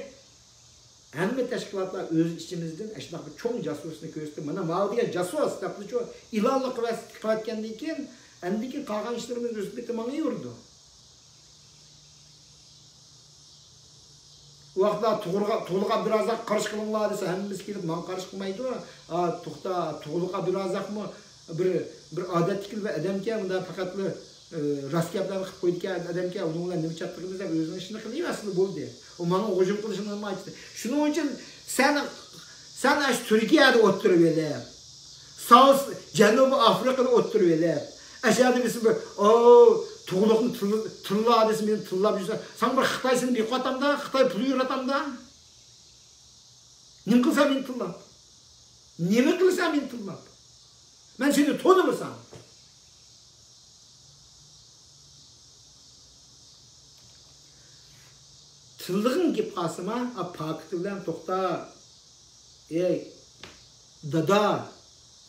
hamma tashkilotlar o'z ichimizdan shunaqa bir cho'ng jasusni ko'rsatdi. Mana mavdiga jasus debdi-ku, ilonlik qilayotgandan keyin andiki qolgan ishlarimiz o'zib ketmanga yurdi. Bu vaqtda tug'ilga biroz qarshi qilinglar desa, hammamiz kelib men qarshi qilmaydi. To'xta, tug'ilga birozmi bir odatli bir odamga bunda faqat rost gaplarni qilib qo'ygan odamga uni bilan nima chattirimiz deb o'zini ishini qilyapsiz bo'ldi. U menga hujum qilishini nima aytdi. Shuning uchun sen ash Turkiyada o'tirib elib, South Janubiy Afrikada o'tirib elib, ashada biz tug'liqni tilla desa meni tillab yursa, sen bir Xitoysini beqotamda, Xitoy puli yuratamda. Nima qilsam meni tillab? Nima qilsam meni tillab? Men seni to'nimasam. Tillig'ing kelib qolsam, pakiti bilan to'xta. Ey dada,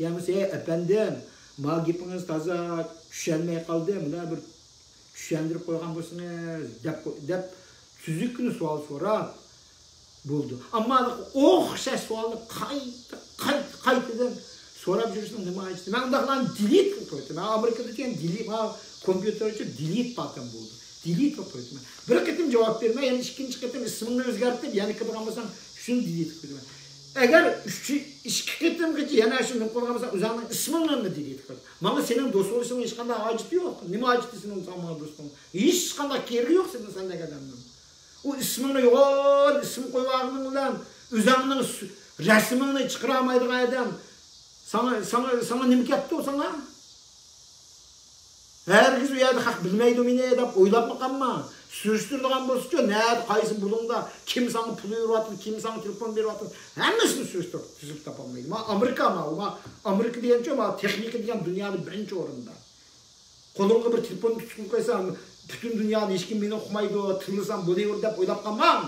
ya'ni efendim, ma gapingiz toza tushunmay qoldi. Bunda bir tushuntirib qo'ygan bo'lsangiz deb tuzukni savol so'rab bo'ldi. Ammo o'xshash savolni qaytadan so'rab yurishni nima aytdi? Men undaqlarni delete qilib qo'ydim. Men Amerikada degan delete, kompyuterda delete button bo'ldi. Delete qilib qo'ydim. Bir qatim javob bermay, yana ikkinchi qatim ismini o'zgartirib, yana qilgan bo'lsam, shuni delete qildim. Agar ikki qatimgacha yana shuni qilgan bo'lsam, o'zingning ismingni delete qil. Menga sening do'st bo'lishing hech qanday hojati yo'q. Nima hojati sening menga do'sting? Hech qanday keragi yo'q sening sendagi odamning. U ismini yo'q, ism qo'yganning bilan o'zingning rasmingni chiqara olmaydigan odam sana nima ketdi o sana? Herkes u yerda haq bilmaydi meni deb o'ylab qolganman. Surishtiradigan bo'lsa-ku, nerede qaysi bulungda kim sana pul yuryapti, kim sana telefon beryapti, hammasini surishtirib tuzib topolmaydi. Men Amerika degancha, men texnika degan dunyoda birinchi o'rinda. Qo'limga bir telefon tutib qo'ysam, butun dunyoda hech kim meni o'qimaydi, tillasam bo'laver deb o'ylab qolman.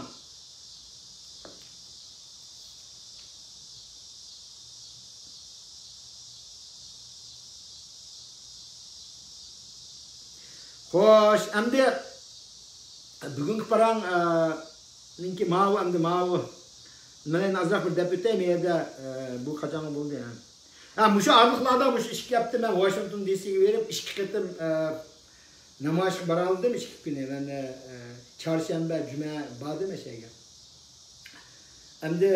Xo'sh, endi bugungi parang ninki mau men azroq bir deb o'taymi yerda bu qachon bo'ldi ham. Mushu aniqlarda mushu ish yapti. Men Washington DC'ga berib, ikki qatim namoyish bora oldim, ikki kun. Yani chorshanba, juma bordim o'shaga. Endi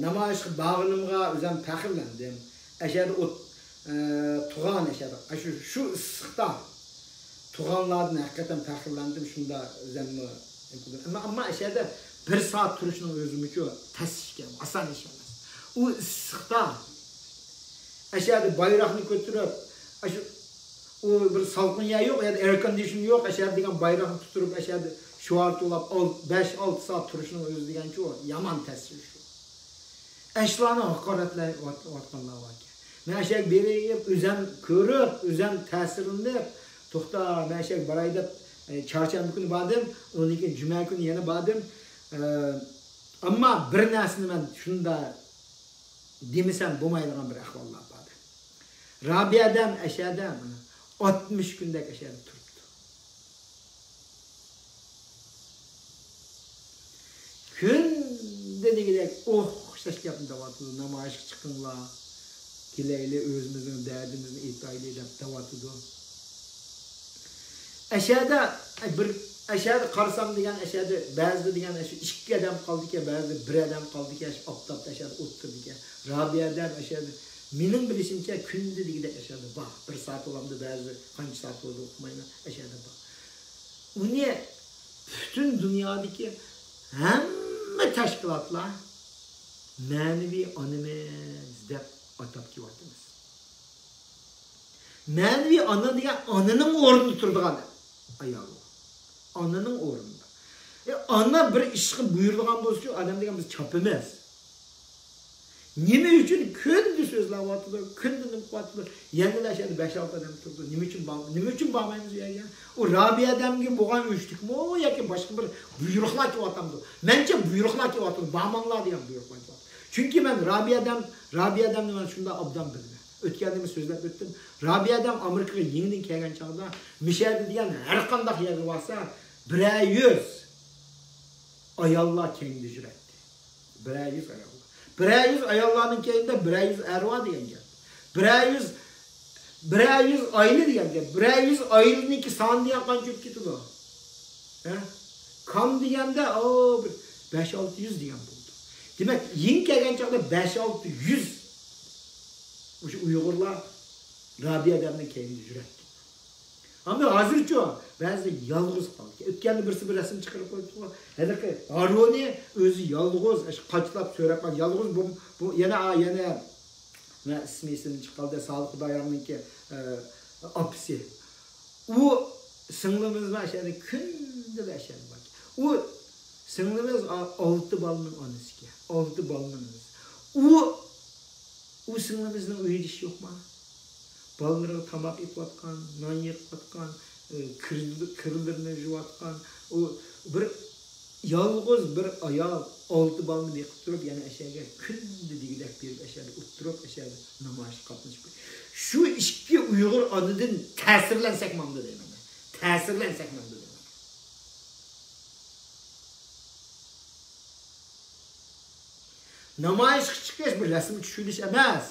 namoyish bag'rimga o'zim faxrlandim. Ashada tug'an ashada. Shu issiqda tuğanlardan hakikaten faxrlandım şunda özümü. Ama aşağıda bir saat turuşunun özümü ki təsişken, asan iş emas. O ıssıqda aşağıda bayrağını götürüp, o bir salgın yer yok, ya da air condition yok, aşağıda degen bayrağını tuturup aşağıda şuart olap 5-6 saat turuşunun özü degen ki o yaman təsir şu. Eşlanı hakaretler vatkanlar var ki. Ben aşağı bereyip, özem körüp, özem təsirlenip, toxta ben aşağı barayda çarşamba günü badım, onun için cuma günü yine badım. Ama bir narsani ben şunda demisem bo'lmaydigan bir ahvollar bor. Rabiyadan aşağıda 60 gündek aşağıda turibdi. Kunda degidek o'xshash gapni davatidi, namoyishga chiqinglar, kelaylik o'zimizning dardimizni aytaylik deb davatidi. Aşağıda qarsam degan aşağıda ba'zida degan shu 2 adam qoldi ekan, ba'zida 1 adam qoldi ekan, shu oftobda aşağıda o'tirdi ekan. Rabiyadan aşağıda mening bilishimcha kunda degidek aşağıda bor. 1 soat olamda ba'zi qancha soat bo'ldi o'qimayman, aşağıda bor. Uni butun dunyodagi hamma tashkilotlar ma'naviy onamiz deb atab kelyapmiz. Ma'naviy ona degan onaning o'rnida turadigan ayol. Onaning o'rnida. Ana bir ishga buyuradigan bo'lsa, odam degan biz chop emas. Nima uchun kunda so'zlayapti, kunda nima qilyapti? Yangilashyapti 5-6 odam turdi. Nima uchun bormaymiz u yerga? U Robiya odamga bo'lgan o'chlikmi yoki boshqa bir buyruqlar kelyapti? Mencha buyruqlar kelyapti, bormanglar degan buyruqlar kelyapti. Chunki men Robiya odamni men shunda obdan bildim. O'tganimni so'zlab o'tdim. Robiya odam Amerikaga yengdan kelgan chog'da Mishadi degan har qanday yerga borsa 100 ayollar kengdi yuradi. 100 ayollar. 100 ayollarning keyinda 100 arvo degan gap. 100 oila degan gap. 100 oilaniki soni degan qancha ketdi? Kam deganda 5-600 degan bo'ldi. Demak, yeng kelgan chog'da 5-600 o'sha Uyg'urlar Robiya odamning keyinda yuradi. Ama hozircha ba'zi yolg'iz qoldi. O'tganda birsi bir rasm chiqarib qo'yibdi. Hadaqa Aroni o'zi yolg'iz, qachlab so'rabman. Yolg'iz bu yana men ismini chiqardi, Sodiq Xudoyevninki opisi. U singlimiz mashani kunda ashani bor. U singlimiz 6 bolaning onasiga, 6 bolaning. U singlimizning uyida ish yo'qmi? Balları tamak ipatkan, nan yırtkan, kırılırını juvatkan, o bir yalğız bir ayal 6 balını bekip durup, yani aşağıya künde digidek bir aşağıda oturup, aşağıda namaş katlaşıp. Şu işki Uygur adıdan tesirlensek mamda deyim. Tesirlensek mamda deyim. Namaş çıkış bir resim düşülüş emez.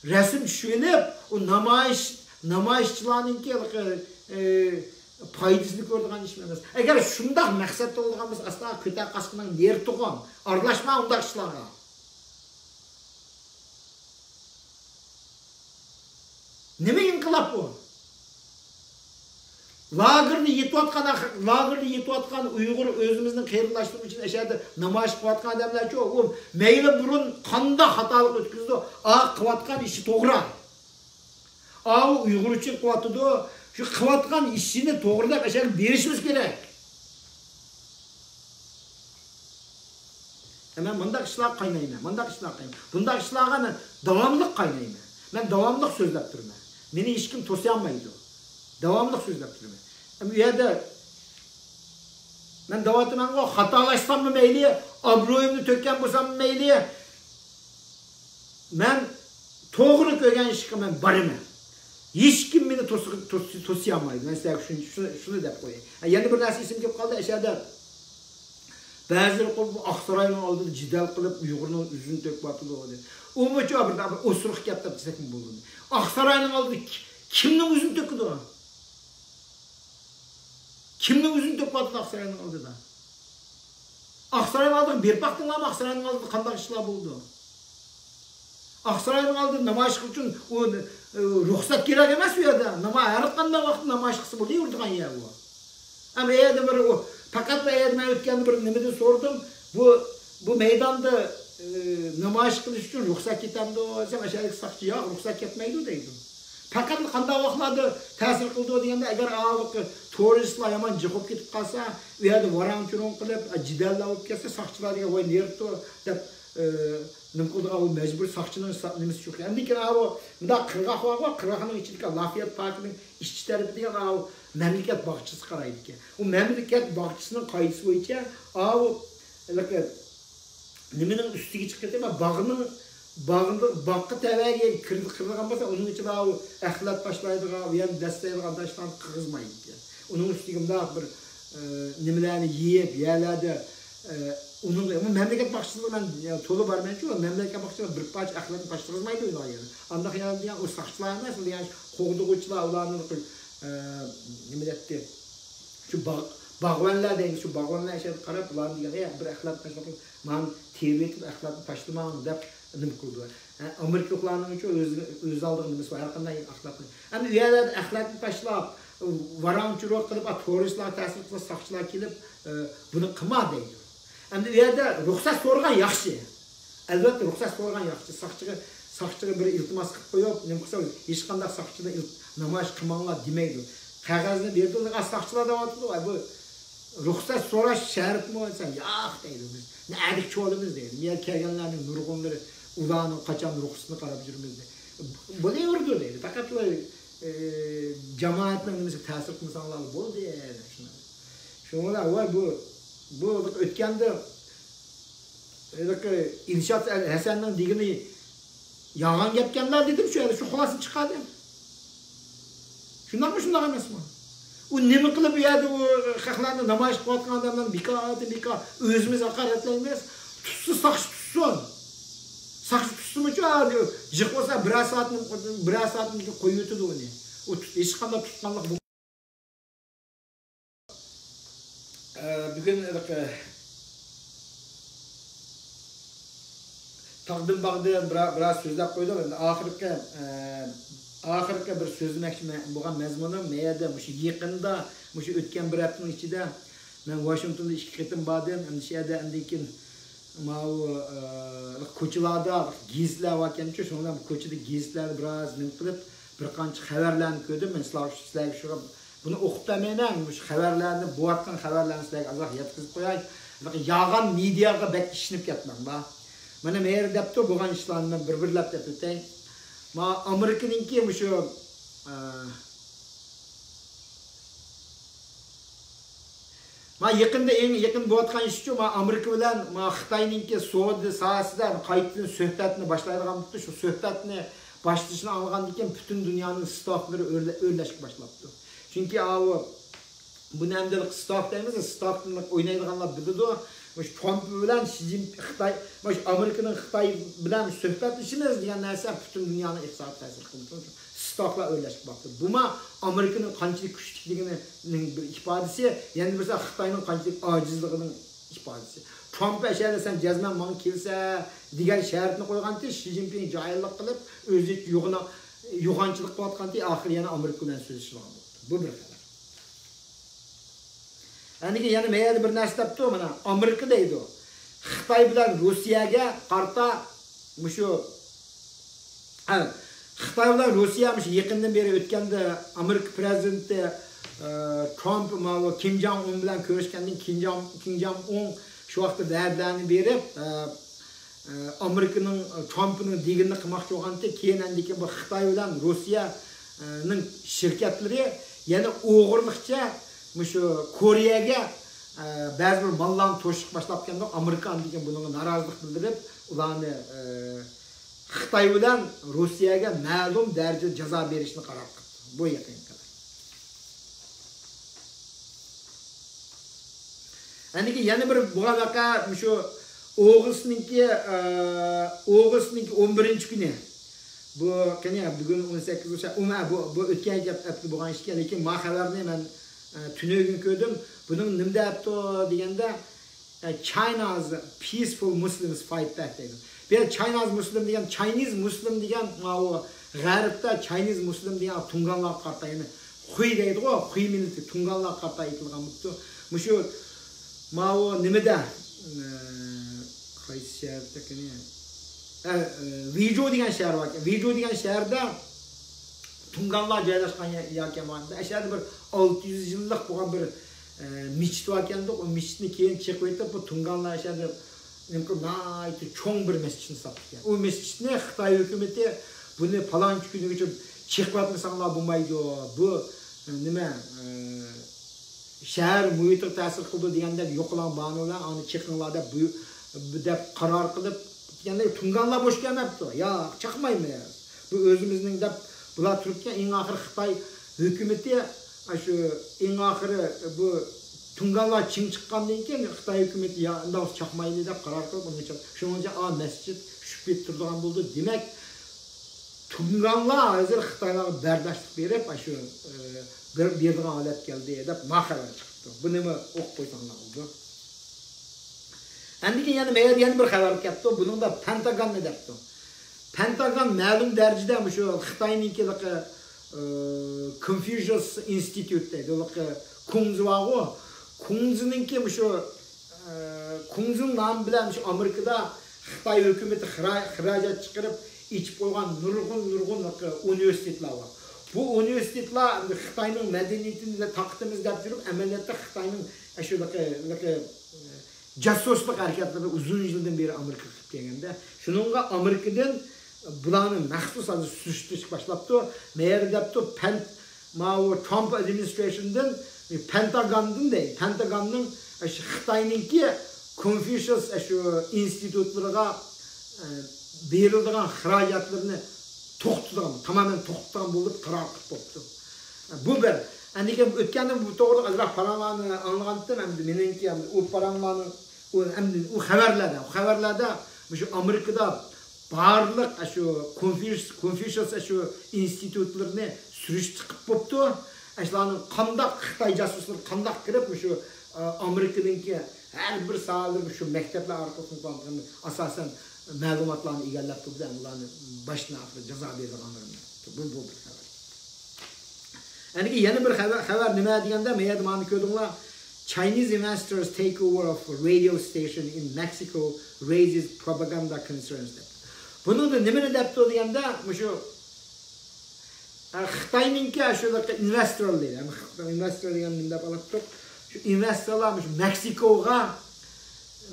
Resim düşülüp, o namayışçılarınki paydasını gördüğün iş emez. Eğer şundak məqsəd olduğumuz asla kötə qasqının yer tuğun, arlaşma ondaq işlara. Nime inkılap bu? Lagırda yetiyatkan Uygur özümüzün qeyrilaştırma için aşağıda namayiş qıvatkan adamlar ki o meyli burun qanda hatalık ötküzdü. Qıvatkan işi toğra. Uygur için qıvatıdı. Şu qıvatkan işini toğrulap aşağıda berişimiz gerek. Hemen bundak işler qaynayım. Bundak işlerga men davamlıq qaynayım. Men davamlıq sözlep durma. Meni hiç kim tosayanmaydı. Davamlıq sözlep durma. Bu yerde ben davatımdan o hatalaşsam mı meyli, abroyumunu tökken bulsam mı meyli, ben toğru kögen işki ben barım. Hiç kim beni tosayamaydı. Ben size şunu dep koyayım. Yeni bir nasıl isim kep kaldı aşağıda. Bazıları bu Aksaray'ın aldığı cidal kılıp Uygur'un yüzünü tök batılı oldu. O mu çok bir osuruk yaptı desek mi buldu? Aksaray'ın aldığı kimden yüzünü töküdü o? Kimden yüzünü tök batılı Aksaray'ın aldığı da? Aksaray'ın aldığı bir baktın ama Aksaray'ın aldığı kandak işler buldu. Aqsarayning oldida namoyish uchun u ruxsat kerak emas u yerda. Har qanday vaqt namoyish qilsa bo'laveradigan yer u. Ama eğer bir o fakat eğer ben ötken bir nimeden sordum bu meydanda namayish qilish uchun ruxsat ketamdi desam aşağıdaki sakçı ya ruxsat ketmeydi deydi. Fakat qanday vaqtlarda ta'sir qildi deganda agar a'liq turistlar yomon jiqib ketib qolsa, u yerda varanchuron qilib, jidallar olib kelsa, sakçılarga voy nerto deb nim qildiga u majbur sakçının nimasi yo'q. Endi keyin bu bunda qirg'oq bor, qirg'oqning ichidagi Lafayette Parkining ishchi tarafida memleket bog'chisi qaraydi ekan. U memleket bog'chisining qoidasi bo'yicha nimaning ustiga chiqib ketadi, bog'ga tavaga kirgan bo'lsa, uning ichida u axlat tashlaydigan, u ham dastaydigan tashlarni qirg'izmaydi ekan. Uning ustiga bunday bir nimalarni yeyib, yaladi. Onun memleket bog'chisida men to'la bormanchi, memleket bog'chisida bir parcha axlatni tashlag'izmaydi ular yana. Anda yana o saqchilar emas, degan qo'g'dug'uvchilar ularning nima deydi? Shu bog'vanlar deydi, shu bog'vanlar ishga qarab ularni degan, bir axlat tashlab, men terib axlatni tashlamang deb nima qildi. Amerikaliklarning uchun o'z oldiga nimasi har qanday axlatni. Endi u yerda axlatni tashlab, varanchuroq qilib, turistlar ta'sir qilib, saqchilar kelib, buni qilma deydi. Endi u yerda ruxsat so'ragan yaxshi. Albatta ruxsat so'ragan yaxshi. Saqchiga bir iltimos qilib qo'yib, nima qilsa, hech qanday saqchidan namoyish qilmanglar demaydi. Qog'ozni berdilar, saqchilar deyapti, bu ruxsat so'rash shartmi desa, yo'q deydi biz. Na'dik cho'limiz deydi. Men kelganlarning nurg'unlari ularning qachon ruxsatini qarab yurmiz deydi. Bo'laverdi deydi. Faqat jamoatning nimasi ta'sir qilmasanlar bo'ldi deydi. Shunlar voy bu o'tganda İlşat Hasanning degani yolg'on gapganlar dedim shu yerda shu xulosa chiqadi. Shunaqmi shunaq emasmi? U nima qilib u yerda u xalqlarni namoyish qilayotgan odamlarni bekor o'zimiz haqoratlaymiz. Tutsin saqchi tutsin. Saqchi tutsin uchun jiq bo'lsa bir soatni qo'yib o'tadi uni. U hech qanday tutganlik bugün taqdim bag'da biraz so'zlab qo'ydim. Endi oxirgi bir so'zlamoqchi bo'lgan mazmunim meyada shu yaqinda shu o'tgan bir haftaning ichida men Washingtonda 2 qatim bordim. Endi shu yerda keyin ko'chalarda gizlar ekanchi, shundan ko'chada gizlar biroz nim qilib bir qancha xabarlarni ko'rdim. Men sizlarga shu bunu o'qitamayman, shu xabarlarni, bu vaqtdan xabarlarni sizlarga azoq yetkazib qo'yay. Yolg'on mediaga bak ishinib ketmang, ba. Mana mer debdi bo'lgan ishlarni bir-birlab deb o'tay. Ma Amerikaninki shu ma yaqinda eng yaqin bo'layotgan ish uchun ma Amerika bilan ma Xitoyninki savdo sohasida qaytadan suhbatni boshlaydigan bo'ldi. Shu suhbatni boshlashni olgandan keyin butun dunyoning stoklari o'rlashga boshlabdi. Çünkü bu nemdelik stok deymiz, stokni o'ynaydiganlar biladi. Trump bilan Xi Jinping Xitoy, Amerikaning Xitoy bilan suhbatlashimiz degan narsa butun dunyoni iqtisodiy ta'sir qiladi. Stoklar o'ylashib baqdi. Bu Amerikaning qanchalik kuchligining bir ifodasi, yana birsa Xitoyning qanchalik ojizligining ifodasi. Trump ashada sen jazman menga kelsa degan shartni qo'yganti, Xi Jinping joyillik qilib, o'zi yo'g'onchilik qilayotganti, oxiri yana Amerika bilan so'zlashgan. Bu bir kadar. Yani yana meyada bir narsa topdi, mana Amerika deydi. Xitoy bilan Rossiyaga qarta shu Xitoy bilan Rossiya yaqindan beri o'tganda Amerika prezidenti Trump Kim Jong Un bilan ko'rishgandan Kim Jong Un shu vaqtda va'dalarni berib Amerikaning Trumpning deganini qilmoqchi bo'lganda, keyin bu Xitoy bilan Rossiyaning shirkatlari yana o'g'irlikcha shu Koreyaga ba'zi bir mallarni to'shib boshlabganda Amerikan degan bunga norozilik bildirib, ularni Xitoy bilan Rossiyaga ma'lum darajada jazo berishni qaror qildi. Bu yaqin kadar. Endi yana bir bu vaqa shu Og'ustniki 11-kuni bu qani bugun 18 o'sha bu o'tgan hafta bo'lgan ishga, lekin men xabarni men tunogin ko'rdim. Buning nima deyapti deganda China's peaceful Muslims fight back deydi. Bir China's Muslim degan, Chinese Muslim degan ma'u g'arbda Chinese Muslim degan tunganlar qarta yani Xuy deydi go, Xuy millati tunganlar qarta aytilgan bu. Mushu ma'u nimada qaysi shaharda kene? Video degan shahar bor. Video degan shaharda tunganlar joylashgan yakamanda. Ashada bir 600 yillik bo'lgan bir michit var ekanda, o michitni keyin chiqib o'tib, bu tunganlar ashada nimqilmaydi cho'ng bir masjidni sapgan. O masjidni Xitoy hukumatı buni falonchi kunigacha chiqib atmasanlar bo'lmaydi. Bu nima shahar muhitiga ta'sir qildi deganda yo'qlan banolar, ani chiqinglar deb deb qaror qilib, ya'ni tunganlar bo'sh kelmabdi. Ya, chiqmaymiz. Bu o'zimizning deb bular turibgan eng oxir Xitoy hukumatı şu eng oxiri bu tunganlar ching chiqqandan keyin Xitoy hukumatı ya unday chaqmaydi deb qaror qilib, buning uchun shuningcha masjid tushib turgan bo'ldi. Demak, tunganlar hozir Xitoylarga bardashlik berib, shu bir bergan holat keldi deb maqalar chiqdi. Bu nima o'qib qo'ysanlar bo'ldi. Endi yana bir xabar keldi. Buning da Pentagon ne debdi? Pentagon ma'lum darajada shu Xitoynikiga Confucius Institute deydi. Kungzi var o. Kungzininki shu Kungzin nomi bilan shu Amerikada Xitoy hukumatı xarajat chiqarib ichib qo'ygan nurg'un universitetlar var. Bu universitetlar Xitoyning madaniyatini taqdimiz deb turib, amaliyotda Xitoyning shu jasuslik harakatlarida uzun yildan beri Amerika qilib kelganda, shuningga Amerikadan bularni maxsus sürüştürüş başlaptı. Meğer depti Trump administration'dan Pentagon'dan değil. Pentagon'ın Xitoyninki Confucius şu institutlarına berildiğin xarajatlarını to'xtatgan, tamamen to'xtatgan bo'lib qaror qilib qo'yibdi. Bu bir. Endi o'tganda bu to'g'ri azroq paralarni anlagandim, endi meningki u paralarni u xabarlarda shu Amerikada barliq şu Confucius şu institutlarını sürüştü qilib qo'yibdi. Ashlarning qandaq Xitoy jasuslar qandaq kirib shu Amerikaninki har bir sohalar shu maktablar orqali asosan ma'lumotlarni egallab turdi, ularni boshdan oxir jazo berganlarni. Bu bir xabar. Endi yana bir xabar nima deganda, men ma'ni ko'rdinglar. Chinese investors take over of a radio station in Mexico raises propaganda concerns. Bunu da nimani debdi deganda, shu Xitoyninki shunaqa investor deydi. Investor degan deb olibdi. Shu investorlar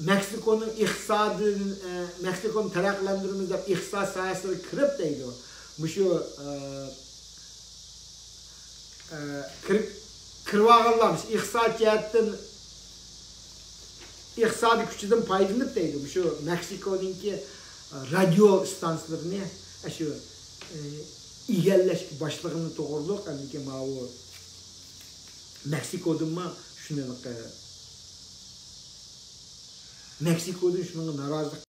Meksikoning iqtisodini, Meksikoni taraqqiyotlantiramiz deb iqtisod sohasiga kirib deydi. Shu kirib olganlar iqtisod jihatdan iqtisodiy kuchidan foydalanib deydi. Shu Meksikoninki radyo stansiyalarını şu egallash boshlig'ini to'g'riliq endi ma'u Meksikodan shunga norozilik